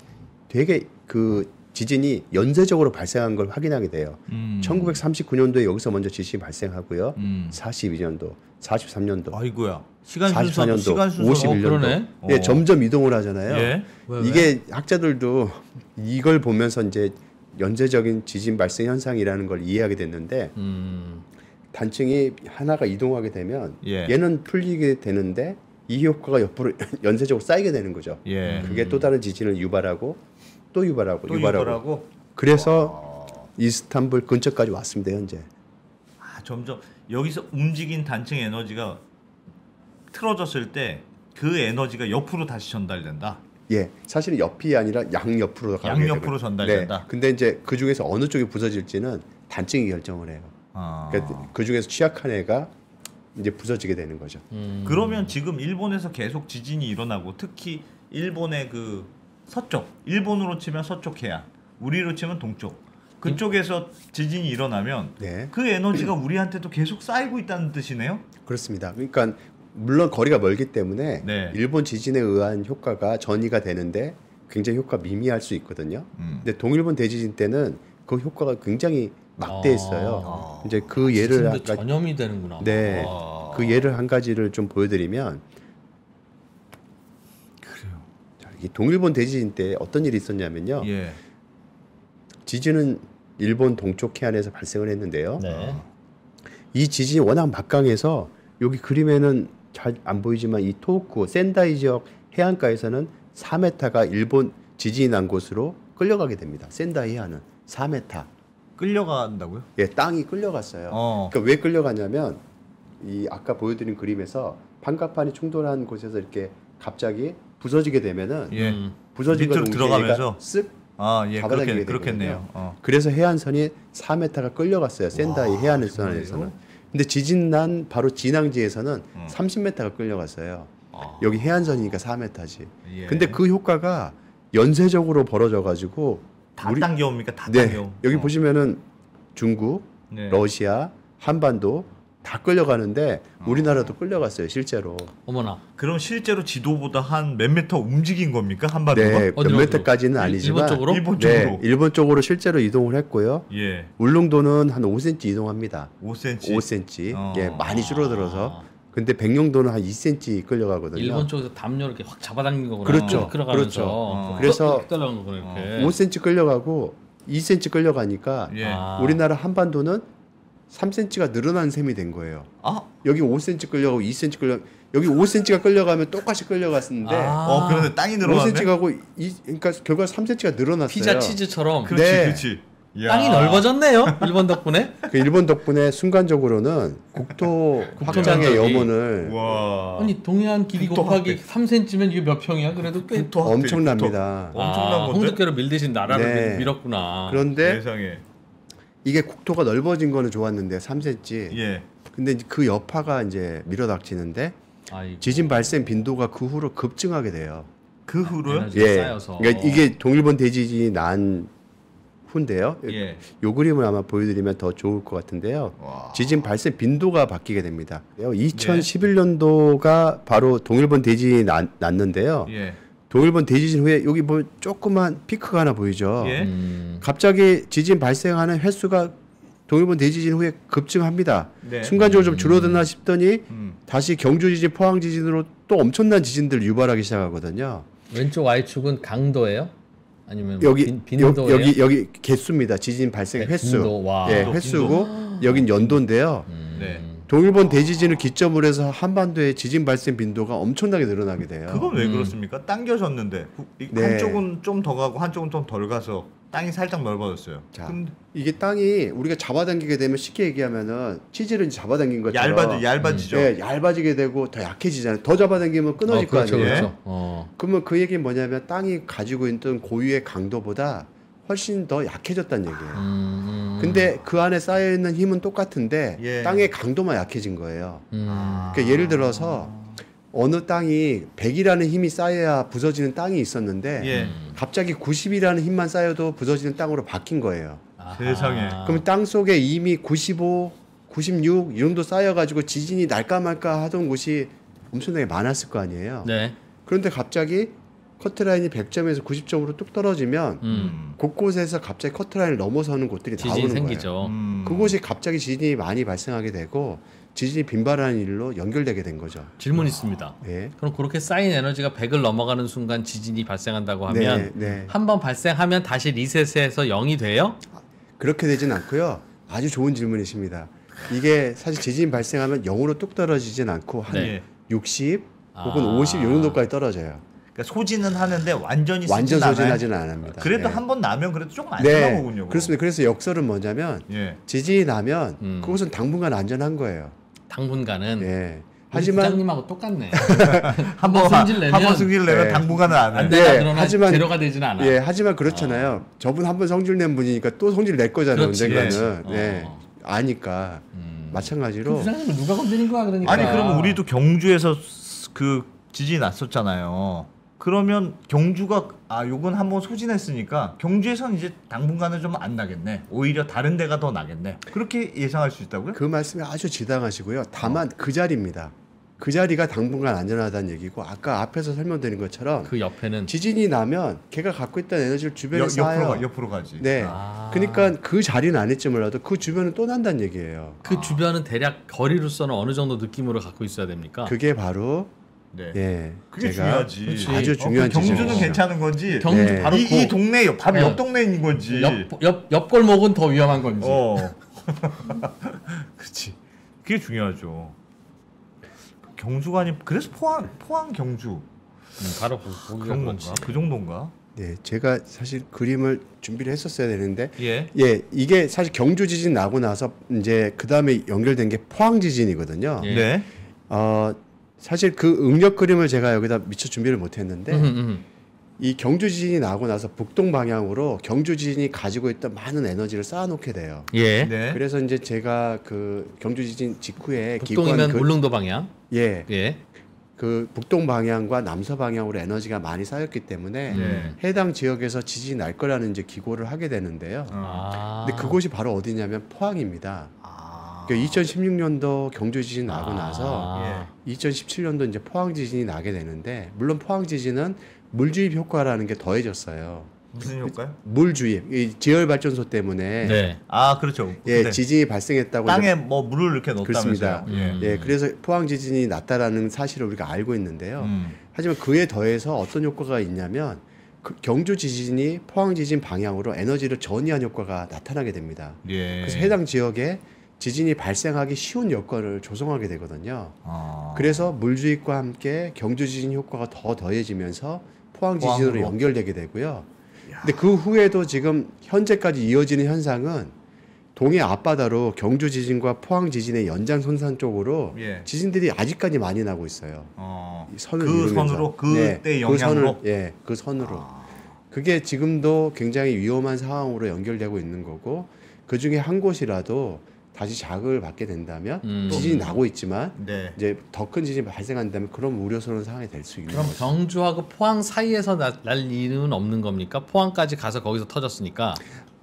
되게 그 지진이 연쇄적으로 발생한 걸 확인하게 돼요. 1939년도에 여기서 먼저 지진이 발생하고요. 42년도, 43년도, 아이고야. 시간 44년도, 시간 순서 51년도. 그러네. 예, 점점 이동을 하잖아요. 예. 이게 학자들도 이걸 보면서 이제 연쇄적인 지진 발생 현상이라는 걸 이해하게 됐는데 단층이 하나가 이동하게 되면 예. 얘는 풀리게 되는데 이 효과가 옆으로 연쇄적으로 쌓이게 되는 거죠. 예. 그게 또 다른 지진을 유발하고 또 유발하고 또 유발하고. 유발하고. 그래서 이스탄불 근처까지 왔습니다. 현재. 점점 여기서 움직인 단층 에너지가 틀어졌을 때 그 에너지가 옆으로 다시 전달된다. 예, 사실은 옆이 아니라 양옆으로 가게 양옆으로 되거든요. 전달된다. 네, 근데 이제 그 중에서 어느 쪽이 부서질지는 단층이 결정을 해요. 그러니까 그 중에서 취약한 애가 이제 부서지게 되는 거죠. 그러면 지금 일본에서 계속 지진이 일어나고 특히 일본의 그 서쪽, 일본으로 치면 서쪽 해안, 우리로 치면 동쪽 그쪽에서 지진이 일어나면 네. 그 에너지가 우리한테도 계속 쌓이고 있다는 뜻이네요. 그렇습니다. 그러니까 물론 거리가 멀기 때문에 네. 일본 지진에 의한 효과가 전이가 되는데 굉장히 효과 미미할 수 있거든요. 근데 동일본 대지진 때는 그 효과가 굉장히 막대했어요. 이제 그 예를 지진도 아까 전염이 되는구나. 네, 그 예를 한 가지를 좀 보여드리면 그래요. 자, 이 동일본 대지진 때 어떤 일이 있었냐면요. 예. 지진은 일본 동쪽 해안에서 발생을 했는데요. 네. 이 지진이 워낙 막강해서 여기 그림에는 잘 안 보이지만 이 토호쿠 센다이 지역 해안가에서는 4m가 일본 지진이 난 곳으로 끌려가게 됩니다. 센다이 해안은 4m. 끌려간다고요? 예, 땅이 끌려갔어요. 어. 그러니까 왜 끌려가냐면 이 아까 보여드린 그림에서 판가판이 충돌한 곳에서 이렇게 갑자기 부서지게 되면은 예. 부서진 걸 밑으로 들어가면서 쓱 예, 잡아당기게 그렇겠네요. 그래서 해안선이 4m가 끌려갔어요. 센다이 해안선에서는. 근데 지진 난 바로 진앙지에서는 30m가 끌려갔어요. 여기 해안선이니까 4m지. 예. 근데 그 효과가 연쇄적으로 벌어져 가지고 다 당겨옵니까? 다 당겨. 여기 보시면은 중국, 네. 러시아, 한반도 다 끌려가는데 우리나라도 끌려갔어요, 실제로. 어머나. 그럼 실제로 지도보다 한 몇 미터 움직인 겁니까? 한반도가? 네, 몇 어디로, 메터까지는 어디로? 아니지만 일본 쪽으로? 일본 쪽으로. 네, 일본 쪽으로 실제로 이동을 했고요. 예. 울릉도는 한 5cm 이동합니다. 5cm. 5cm. 예, 많이 줄어들어서. 근데 백령도는 한 2cm 끌려가거든요. 일본 쪽에서 담요 이렇게 확 잡아당긴 거구나. 그렇죠. 끌어가면서. 그렇죠. 그래서 끌어가는 거구나 이렇게. 5cm 끌려가고 2cm 끌려가니까 예. 우리나라 한반도는 3cm가 늘어난 셈이 된 거예요. 아, 여기 5cm 끌려가고 2cm 끌려 여기 5cm가 끌려가면 똑같이 끌려갔었는데 그런데 땅이 늘어나네. 5cm 가고 그러니까 결과 3cm가 늘어났어요. 피자 치즈처럼 그렇지, 네. 그렇지. 야. 땅이 넓어졌네요. 일본 덕분에. 그 일본 덕분에 순간적으로는 국토 확장의 면적이. 염원을 와. 아니 동해안 길이 국토 곱하기 확대. 3cm면 이게 몇 평이야? 그래도 꽤 국토 확대, 엄청납니다. 국토. 엄청난 건데. 홍두깨로 밀대신 나라를 네. 밀었구나. 그런데 세상에. 이게 국토가 넓어진 거는 좋았는데 3cm. 예. 근데 이제 그 여파가 이제 밀어닥치는데 아이고. 지진 발생 빈도가 그 후로 급증하게 돼요. 그 후로요? 에너지가 쌓여서. 그러니까 이게 동일본 대지진이 난 후인데요. 예. 요 그림을 아마 보여드리면 더 좋을 것 같은데요. 와. 지진 발생 빈도가 바뀌게 됩니다. 2011년도가 바로 동일본 대지진이 났는데요. 예. 동일본 대지진 후에 여기 뭐 조그만 피크가 하나 보이죠. 예. 갑자기 지진 발생하는 횟수가 동일본 대지진 후에 급증합니다. 네. 순간적으로 좀 줄어드나 싶더니 음. 다시 경주 지진, 포항 지진으로 또 엄청난 지진들을 유발하기 시작하거든요. 왼쪽 Y축은 강도예요? 아니면 여기 빈도예요? 여기 개수입니다. 지진 발생 네, 횟수. 빈도, 와. 예, 빈도, 횟수고 여긴 연도인데요. 네. 동일본 대지진을 기점으로 해서 한반도의 지진 발생 빈도가 엄청나게 늘어나게 돼요. 그건 왜 그렇습니까? 당겨졌는데 네. 한쪽은 좀 더 가고 한쪽은 좀 덜 가서 땅이 살짝 넓어졌어요. 자, 근데 이게 땅이 우리가 잡아당기게 되면 쉽게 얘기하면은 치즈를 잡아당긴 것처럼 얇아지죠. 예, 얇아지게 되고 더 약해지잖아요. 더 잡아당기면 끊어질 거 그렇죠, 아니에요. 그렇죠. 그러면 그 얘기는 뭐냐면 땅이 가지고 있던 고유의 강도보다 훨씬 더 약해졌다는 얘기예요. 근데 그 안에 쌓여 있는 힘은 똑같은데 예. 땅의 강도만 약해진 거예요. 아. 그러니까 예를 들어서 어느 땅이 100이라는 힘이 쌓여야 부서지는 땅이 있었는데 예. 갑자기 90이라는 힘만 쌓여도 부서지는 땅으로 바뀐 거예요. 세상에. 그럼 땅 속에 이미 95, 96 이 정도 쌓여가지고 지진이 날까 말까 하던 곳이 엄청나게 많았을 거 아니에요. 네. 그런데 갑자기 커트라인이 100점에서 90점으로 뚝 떨어지면 곳곳에서 갑자기 커트라인을 넘어서는 곳들이 지진이 나오는 생기죠. 거예요. 그곳이 갑자기 지진이 많이 발생하게 되고 지진이 빈발하는 일로 연결되게 된 거죠. 질문 있습니다. 네. 그럼 그렇게 쌓인 에너지가 100을 넘어가는 순간 지진이 발생한다고 하면 네. 한 번 발생하면 다시 리셋해서 0이 돼요? 그렇게 되진 않고요. 아주 좋은 질문이십니다. 이게 사실 지진 발생하면 0으로 뚝 떨어지진 않고 한 네. 60 혹은 50 이 정도까지 떨어져요. 그러니까 소진은 하는데 완전히 완전 쓰진 않아요. 소진하지는 않습니다. 그래도 네. 한 번 나면 그래도 조금 안전한 네, 거군요. 그거. 그렇습니다. 그래서 역설은 뭐냐면 예. 지진이 나면 그것은 당분간 안전한 거예요. 당분간은 예. 하지만 하지만 부장님하고 똑같네. 한번 승질 내면 한번 승질 내면 네. 당분간은 안 해. 안 되나 네, 그러나 하지만- 제로가 되지는 않아. 예, 하지만 그렇잖아요. 저분 한 번 성질 낸 분이니까 또 성질 낼 거잖아요. 그렇지, 언젠가는. 그렇지. 네. 아니까 그 마찬가지로 부장님을 누가 건드린 거야 그러니까. 아니 그러면 우리도 경주에서 그 지진이 났었잖아요. 그러면 경주가 요건 한번 소진했으니까 경주에선 이제 당분간은 좀 안 나겠네. 오히려 다른 데가 더 나겠네. 그렇게 예상할 수 있다고요? 그 말씀이 아주 지당하시고요. 다만 그 자리입니다. 그 자리가 당분간 안전하다는 얘기고 아까 앞에서 설명드린 것처럼 그 옆에는 지진이 나면 걔가 갖고 있던 에너지를 주변에 쌓아요. 옆으로 가지. 네. 그러니까 그 자리는 아닐지 몰라도 그 주변은 또 난다는 얘기예요. 그 주변은 대략 거리로서는 어느 정도 느낌으로 갖고 있어야 됩니까? 그게 바로 네. 예, 그게 제가 중요하지. 그렇지. 아주 중요한 경주는 지점이죠. 괜찮은 건지. 경주 네. 바로 이 동네 바로 네. 옆 동네인 건지. 옆 골목은 더 위험한 건지. 그렇지. 그게 중요하죠. 경주가 아니 그래서 포항 경주 바로 거기가 그런 그렇지. 건가? 그 정도인가? 네, 제가 사실 그림을 준비를 했었어야 되는데 예. 예, 이게 사실 경주 지진 나고 나서 이제 그 다음에 연결된 게 포항 지진이거든요. 예. 네. 사실 그 응력 그림을 제가 여기다 미처 준비를 못했는데 음. 이 경주 지진이 나고 나서 북동 방향으로 경주 지진이 가지고 있던 많은 에너지를 쌓아놓게 돼요. 예. 네. 그래서 이제 제가 그 경주 지진 직후에 북동이면 기관 울릉도 방향. 예, 예. 그 북동 방향과 남서 방향으로 에너지가 많이 쌓였기 때문에 네. 해당 지역에서 지진이 날 거라는 이제 기고를 하게 되는데요. 아. 근데 그곳이 바로 어디냐면 포항입니다. 아. 그러니까 2016년도 경주 지진 나고 나서 예. 2017년도 이제 포항 지진이 나게 되는데 물론 포항 지진은 물 주입 효과라는 게 더해졌어요. 무슨 효과요? 물 주입, 이 지열 발전소 때문에 네. 아 그렇죠. 예, 네. 지진이 발생했다고 땅에 뭐 물을 이렇게 넣었다면서요. 그렇습니다. 예. 예, 그래서 포항 지진이 났다라는 사실을 우리가 알고 있는데요. 하지만 그에 더해서 어떤 효과가 있냐면 그 경주 지진이 포항 지진 방향으로 에너지를 전이한 효과가 나타나게 됩니다. 예. 그래서 해당 지역에 지진이 발생하기 쉬운 여건을 조성하게 되거든요. 아. 그래서 물주입과 함께 경주 지진 효과가 더 더해지면서 포항 지진으로 포항으로. 연결되게 되고요. 근데 그 후에도 지금 현재까지 이어지는 현상은 동해 앞바다로 경주 지진과 포항 지진의 연장선상 쪽으로 예. 지진들이 아직까지 많이 나고 있어요. 이 선을 그 이루면서. 선으로 그때 그 영향으로. 선을, 예, 그 선으로. 그게 지금도 굉장히 위험한 상황으로 연결되고 있는 거고 그 중에 한 곳이라도 다시 자극을 받게 된다면 지진이 나고 있지만 네. 이제 더 큰 지진이 발생한다면 그런 우려스러운 상황이 될 수 있는 그럼 거죠. 경주하고 포항 사이에서 날 일은 없는 겁니까? 포항까지 가서 거기서 터졌으니까.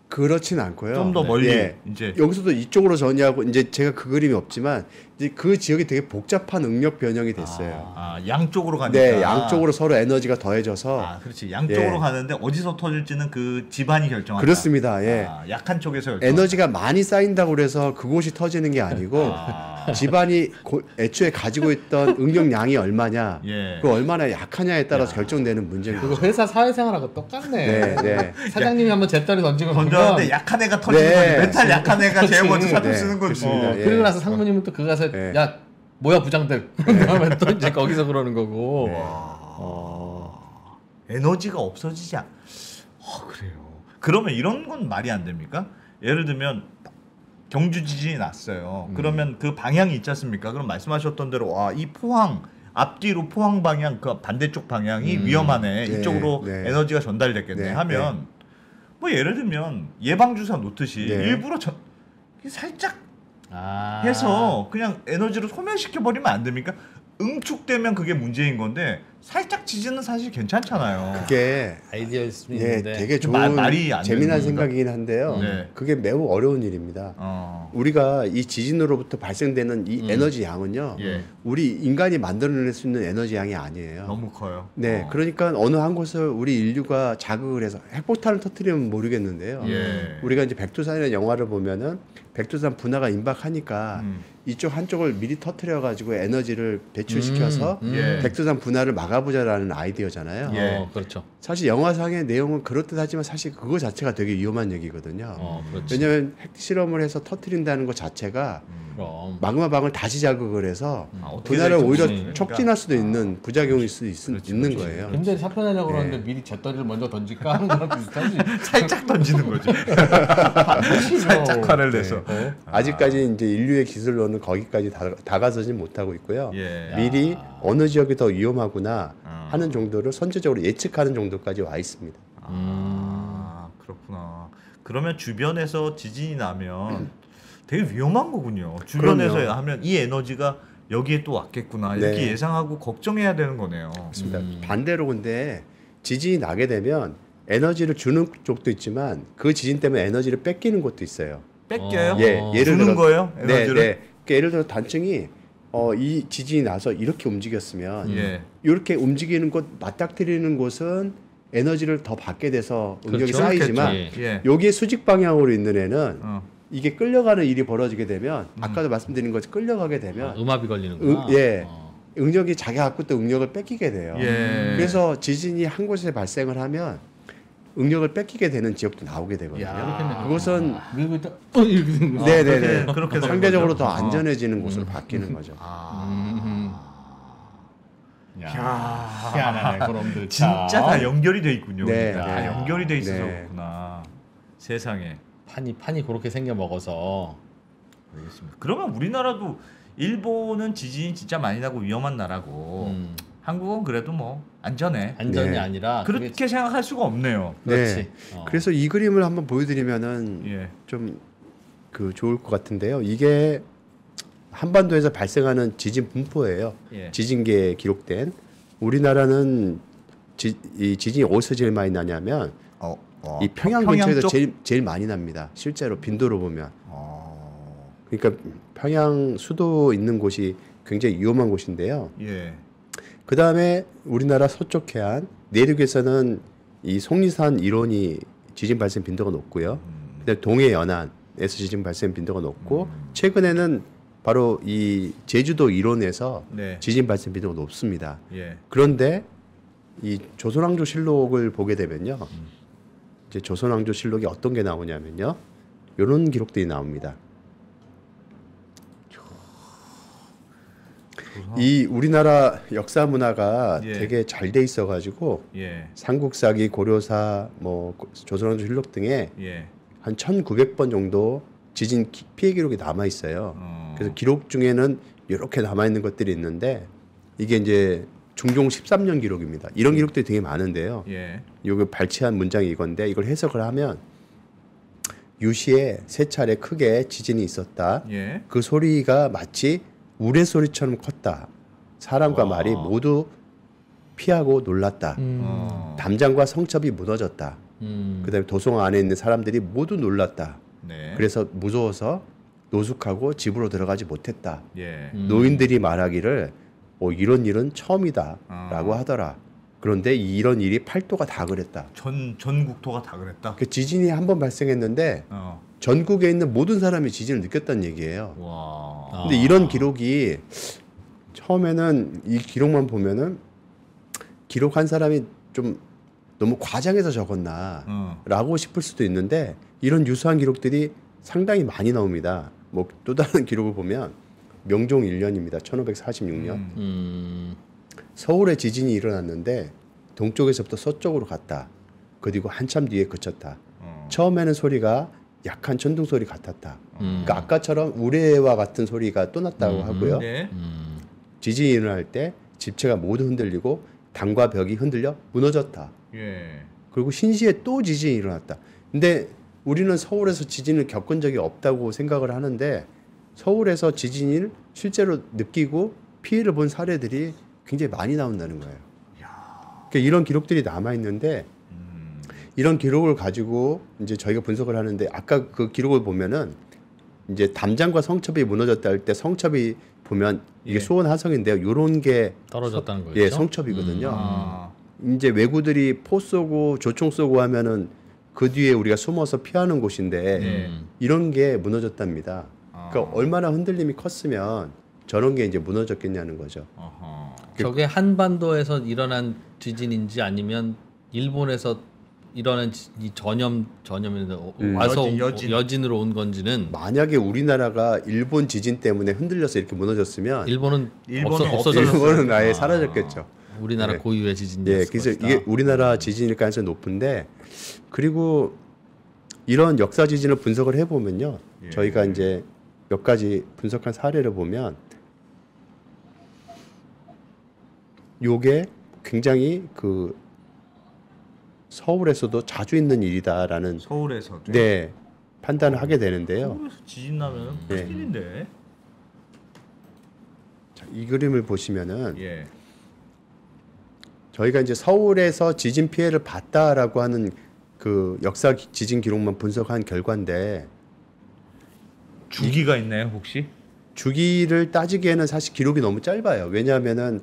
그렇진 않고요. 좀 더 멀리 예. 이제 여기서도 이쪽으로 전이하고 이제 제가 그 그림이 없지만 이제 그 지역이 되게 복잡한 응력 변형이 됐어요. 양쪽으로 가니까. 네, 양쪽으로 서로 에너지가 더해져서 그렇지. 양쪽으로 예. 가는데 어디서 터질지는 그 집안이 결정한다. 그렇습니다. 예. 약한 쪽에서 결정. 에너지가 많이 쌓인다고 그래서 그곳이 터지는 게 아니고 집안이 애초에 가지고 있던 응력량이 얼마냐, 예. 그 얼마나 약하냐에 따라서 결정되는 문제인 그거 거죠. 회사 사회생활하고 똑같네. 네, 네. 사장님이 한번 잿더리 던지고 던졌는데 약한 애가 터지는 네. 거지. 메탈 약한 애가 제일 먼저 사표 네, 쓰는 거지. 그렇습니다. 예. 그리고 나서 상무님은 또 그 가서 네. 야 뭐야 부장들 그러면 또 이제 거기서 그러는 거고. 에너지가 없어지지 않. 그래요. 그러면 이런 건 말이 안 됩니까? 예를 들면 경주 지진이 났어요. 그러면 그 방향이 있지 않습니까? 그럼 말씀하셨던 대로 이 포항 앞뒤로 포항 방향 그 반대쪽 방향이 위험하네. 네, 이쪽으로 네. 에너지가 전달됐겠네 네, 하면 뭐 예를 들면 예방 주사 놓듯이 네. 일부러 살짝 아. 해서 그냥 에너지를 소멸시켜 버리면 안 됩니까? 응축되면 그게 문제인 건데 살짝 지진은 사실 괜찮잖아요. 그게 아이디어일 수 예, 있는데. 되게 좋은 말이 안 재미난 되는 생각이긴 한데요. 네. 그게 매우 어려운 일입니다. 우리가 이 지진으로부터 발생되는 이 에너지 양은요, 예. 우리 인간이 만들어낼 수 있는 에너지 양이 아니에요. 너무 커요. 네, 그러니까 어느 한 곳을 우리 인류가 자극을 해서 핵폭탄을 터뜨리면 모르겠는데요. 예. 우리가 이제 백두산이라는 영화를 보면은 백두산 분화가 임박하니까 이쪽 한쪽을 미리 터뜨려 가지고 에너지를 배출시켜서 예. 백두산 분화를 막아보자라는 아이디어잖아요. 예. 그렇죠. 사실 영화상의 내용은 그렇듯하지만 사실 그거 자체가 되게 위험한 얘기거든요. 그렇지. 왜냐하면 핵 실험을 해서 터뜨린다는 것 자체가 그럼. 마그마방을 다시 자극을 해서 어떻게 분화를 될지 오히려 모르니까. 촉진할 수도 있는 부작용일 수 있는 거예요. 굉장히 사표내려고 네. 그러는데 미리 잿더리를 먼저 던질까 하는 거랑 비슷하지. 살짝 던지는 거죠. 살짝 살짝 화를 내서. 아직까지 이제 인류의 기술로는 거기까지 다가서진 못하고 있고요. 예. 미리 어느 지역이 더 위험하구나 하는 정도를 선제적으로 예측하는 정도까지 와 있습니다. 그렇구나. 그러면 주변에서 지진이 나면 되게 위험한 거군요. 주변에서 그럼요. 하면 이 에너지가 여기에 또 왔겠구나 이렇게 네. 예상하고 걱정해야 되는 거네요. 맞습니다. 반대로 근데 지진이 나게 되면 에너지를 주는 쪽도 있지만 그 지진 때문에 에너지를 뺏기는 것도 있어요. 뺏겨요? 예를 주는 들어 거예요? 네, 에너지를? 네. 그러니까 예를 들어 단층이 이 지진이 나서 이렇게 움직였으면 예. 이렇게 움직이는 곳 맞닥뜨리는 곳은 에너지를 더 받게 돼서 응력이 그렇죠. 쌓이지만 그렇겠지. 예. 여기에 수직 방향으로 있는 애는 어. 이게 끌려가는 일이 벌어지게 되면 아까도 말씀드린 것처럼 끌려가게 되면 음압이 걸리는구나. 예. 응력이 자기가 갖고 있던 응력을 뺏기게 돼요. 예. 그래서 지진이 한 곳에 발생을 하면 응력을 뺏기게 되는 지역도 나오게 되거든요. 야. 그것은 그리고 일단 이렇게 되는 거. 네네네 그렇게 되는 상대적으로 거죠. 더 안전해지는 곳으로 바뀌는 거죠. 야, 희한하네 그놈들. 진짜 다 연결이 돼 있군요. 네, 그러니까 다 네. 연결이 돼 있어서 네. 그렇구나. 세상에. 판이 그렇게 생겨 먹어서. 알겠습니다. 그러면 우리나라도 일본은 지진이 진짜 많이 나고 위험한 나라고 한국은 그래도 뭐 안전해. 안전이 네. 아니라 그렇게 생각할 수가 없네요. 그렇지. 네. 어. 그래서 이 그림을 한번 보여드리면은 예. 좀 그 좋을 것 같은데요. 이게 한반도에서 발생하는 지진 분포예요. 예. 지진계에 기록된 우리나라는 이 지진이 어디서 제일 많이 나냐면 이 평양 근처에서 쪽? 제일 많이 납니다. 실제로 빈도로 보면. 어. 그러니까 평양 수도 있는 곳이 굉장히 위험한 곳인데요. 예. 그 다음에 우리나라 서쪽 해안 내륙에서는 이 속리산 일원이 지진 발생 빈도가 높고요. 그다음에 동해 연안에서 지진 발생 빈도가 높고 최근에는 바로 이 제주도 일원에서 네. 지진 발생 빈도가 높습니다. 예. 그런데 이 조선왕조실록을 보게 되면요, 이제 조선왕조실록이 어떤 게 나오냐면요, 이런 기록들이 나옵니다. 이 우리나라 역사 문화가 예. 되게 잘 돼 있어가지고 예. 삼국사기, 고려사, 뭐 조선왕조실록 등에 예. 한 1,900번 정도 지진 피해 기록이 남아 있어요. 그래서 기록 중에는 이렇게 남아 있는 것들이 있는데 이게 이제 중종 13년 기록입니다. 이런 기록들이 되게 많은데요. 예. 요거 발췌한 문장이 이건데 이걸 해석을 하면 유시에 3차례 크게 지진이 있었다. 예. 그 소리가 마치 우레소리처럼 컸다. 사람과 말이 모두 피하고 놀랐다. 담장과 성첩이 무너졌다. 그다음에 도성 안에 있는 사람들이 모두 놀랐다. 네. 그래서 무서워서 노숙하고 집으로 들어가지 못했다. 예. 노인들이 말하기를 이런 일은 처음이다라고 하더라. 그런데 이런 일이 8도가 다 그랬다. 전 국토가 다 그랬다. 그 지진이 한 번 발생했는데 어. 전국에 있는 모든 사람이 지진을 느꼈다는 얘기예요. 와. 근데 이런 기록이 처음에는 이 기록만 보면은 기록한 사람이 좀 너무 과장해서 적었나라고 싶을 수도 있는데 이런 유사한 기록들이 상당히 많이 나옵니다. 뭐 또 다른 기록을 보면 명종 1년입니다. 1546년. 서울에 지진이 일어났는데 동쪽에서부터 서쪽으로 갔다. 그리고 한참 뒤에 그쳤다. 처음에는 소리가 약한 천둥 소리 같았다. 그러니까 아까처럼 우레와 같은 소리가 또 났다고 하고요. 네. 지진이 일어날 때 집체가 모두 흔들리고 당과 벽이 흔들려 무너졌다. 예. 그리고 신시에 또 지진이 일어났다. 근데 우리는 서울에서 지진을 겪은 적이 없다고 생각을 하는데 서울에서 지진을 실제로 느끼고 피해를 본 사례들이 굉장히 많이 나온다는 거예요. 그러니까 이런 기록들이 남아 있는데 이런 기록을 가지고 이제 저희가 분석을 하는데 아까 그 기록을 보면은 이제 담장과 성첩이 무너졌다 할 때 성첩이 보면 이게 예. 수원 하성인데요. 요런 게 떨어졌다는 거죠. 예, 성첩이거든요. 아. 이제 왜구들이 포 쏘고 조총 쏘고 하면은 그 뒤에 우리가 숨어서 피하는 곳인데 예. 이런 게 무너졌답니다. 그러니까 얼마나 흔들림이 컸으면 저런 게 이제 무너졌겠냐는 거죠. 어허. 저게 한반도에서 일어난 지진인지 아니면 일본에서 일어난 이 전염인데 와서 여진으로 온 건지는 만약에 우리나라가 일본 지진 때문에 흔들려서 이렇게 무너졌으면 일본은 일본은 없어졌어요. 일본은 아예 사라졌겠죠. 우리나라 네. 고유의 지진이었을 예, 그래서 것이다. 이게 우리나라 지진일 가능성이 높은데 그리고 이런 역사 지진을 분석을 해보면요, 예. 저희가 이제 몇 가지 분석한 사례를 보면 요게 굉장히 서울에서도 자주 있는 일이다라는 서울에서도. 네 판단을 하게 되는데요. 서울에서 지진 나면 예. 큰일인데. 자, 이 그림을 보시면은 예. 저희가 이제 서울에서 지진 피해를 봤다라고 하는 그 역사 지진 기록만 분석한 결과인데 주기가 있나요 혹시? 주기를 따지기에는 사실 기록이 너무 짧아요. 왜냐하면은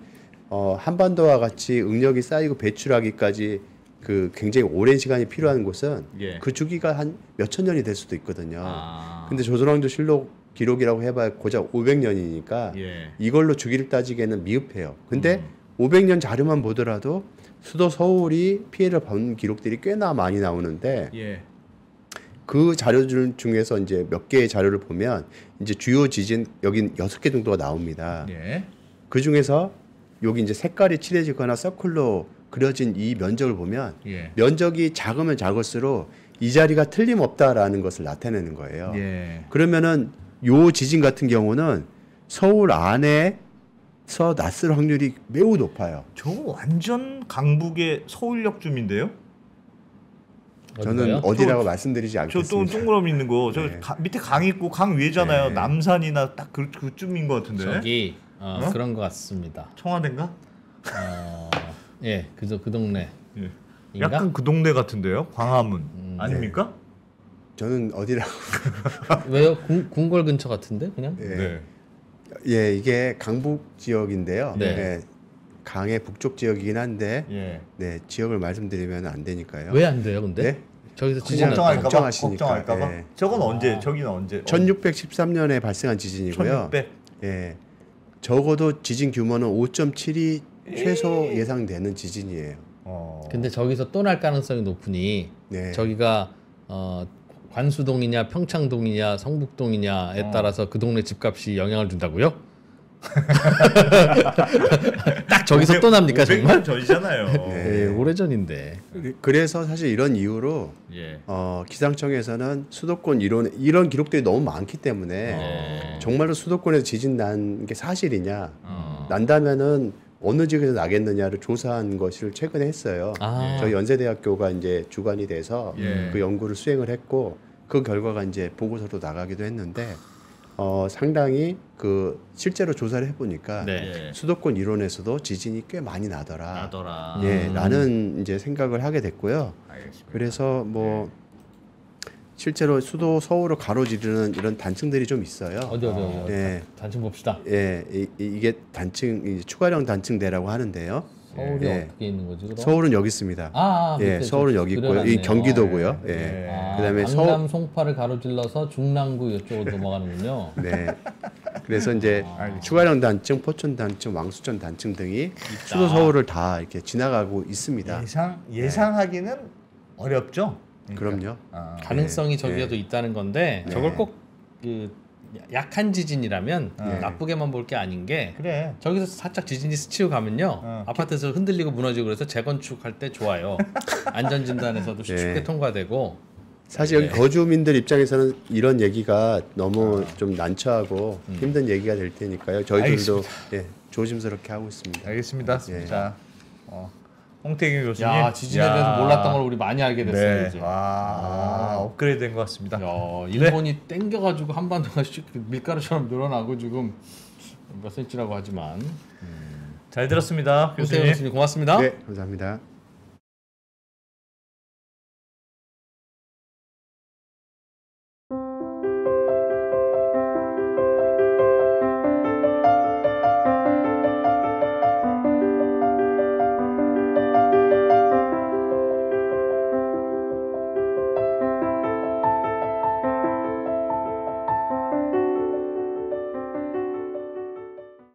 한반도와 같이 응력이 쌓이고 배출하기까지 그 굉장히 오랜 시간이 필요한 곳은 예. 그 주기가 한 몇천 년이 될 수도 있거든요. 아. 근데 조선왕조실록 기록이라고 해봐야 고작 500년이니까 예. 이걸로 주기를 따지기에는 미흡해요. 근데 500년 자료만 보더라도 수도 서울이 피해를 본 기록들이 꽤나 많이 나오는데 예. 그 자료들 중에서 이제 몇 개의 자료를 보면 이제 주요 지진 여긴 6개 정도가 나옵니다. 예. 그 중에서 여기 이제 색깔이 칠해지거나 서클로 그려진 이 면적을 보면 예. 면적이 작으면 작을수록 이 자리가 틀림없다라는 것을 나타내는 거예요. 예. 그러면은 요 지진 같은 경우는 서울 안에서 났을 확률이 매우 높아요. 저거 완전 강북의 서울역 줌인데요? 저는 어디가요? 어디라고 말씀드리지 저 또 않겠습니다. 동그라미 있는 거. 저 네. 밑에 강 있고 강 위에잖아요. 네. 남산이나 딱 그쯤인 것 같은데. 저기 어? 그런 것 같습니다. 청와대인가? 예, 그 동네. 예. 인가? 약간 그 동네 같은데요. 광화문 아닙니까? 저는 어디라고 왜요? 궁궐 근처 같은데 그냥? 예. 예, 이게 강북 지역인데요. 네. 예, 강의 북쪽 지역이긴 한데 예. 네, 지역을 말씀드리면 안 되니까요. 왜 안 돼요, 근데? 네? 저기서 지진 걱정할- 났다. 걱정하시니까. 걱정할까봐. 예. 저건 언제? 저기는 언제? 1613년에 발생한 지진이고요. 1600. 예. 적어도 지진 규모는 5.7이 최소 예상되는 지진이에요. 근데 저기서 또 날 가능성이 높으니 네. 저기가 관수동이냐 평창동이냐 성북동이냐에 따라서 그 동네 집값이 영향을 준다고요? 딱 저기서 또 납니까 정말? 500년 전이잖아요. 예, 오래전인데. 그래서 사실 이런 이유로 예. 기상청에서는 수도권 이런 기록들이 너무 많기 때문에 정말로 수도권에서 지진 난 게 사실이냐 난다면은 어느 지역에서 나겠느냐를 조사한 것을 최근에 했어요. 아. 저희 연세대학교가 이제 주관이 돼서 예. 그 연구를 수행을 했고 그 결과가 이제 보고서로 나가기도 했는데 상당히 그 실제로 조사를 해보니까 네. 예. 수도권 이론에서도 지진이 꽤 많이 나더라. 나더라. 예, 라는 이제 생각을 하게 됐고요. 알겠습니다. 그래서 뭐 실제로 수도 서울을 가로지르는 이런 단층들이 좀 있어요. 어디. 예. 단층 봅시다. 예, 이게 단층 이제 추가령 단층대라고 하는데요. 서울이 예. 어떻게 있는 거지 그럼? 서울은 여기 있습니다. 밑에 예, 서울은 여기 있고요. 그려놨네요. 이 경기도고요. 예. 예. 그다음에 강남 송파를 가로질러서 중랑구 이쪽으로 넘어가는군요. 네. 그래서 이제 추가령 단층, 포천 단층, 왕수천 단층 등이 수도 서울을 다 이렇게 지나가고 있습니다. 예상하기는 어렵죠. 그럼요. 가능성이 예. 저기에도 있다는 건데 네. 저걸 꼭 그 약한 지진이라면 네. 나쁘게만 볼 게 아닌 게 그래. 저기서 살짝 지진이 스치고 가면요 아파트에서 흔들리고 무너지고 그래서 재건축할 때 좋아요. 안전진단에서도 쉽게 네. 통과되고. 사실 여기 거주민들 입장에서는 이런 얘기가 너무 좀 난처하고 힘든 얘기가 될 테니까요. 저희들도 예, 조심스럽게 하고 있습니다. 알겠습니다. 예. 자, 홍태경 교수님. 야 지진에 대해서 몰랐던 걸 우리 많이 알게 됐어요 네. 이제. 업그레이드 된 것 같습니다. 야 일본이 땡겨가지고 한반도가 밀가루처럼 늘어나고 지금 몇 센치라고 하지만. 잘 들었습니다. 홍태경 교수님. 교수님 고맙습니다. 네, 감사합니다.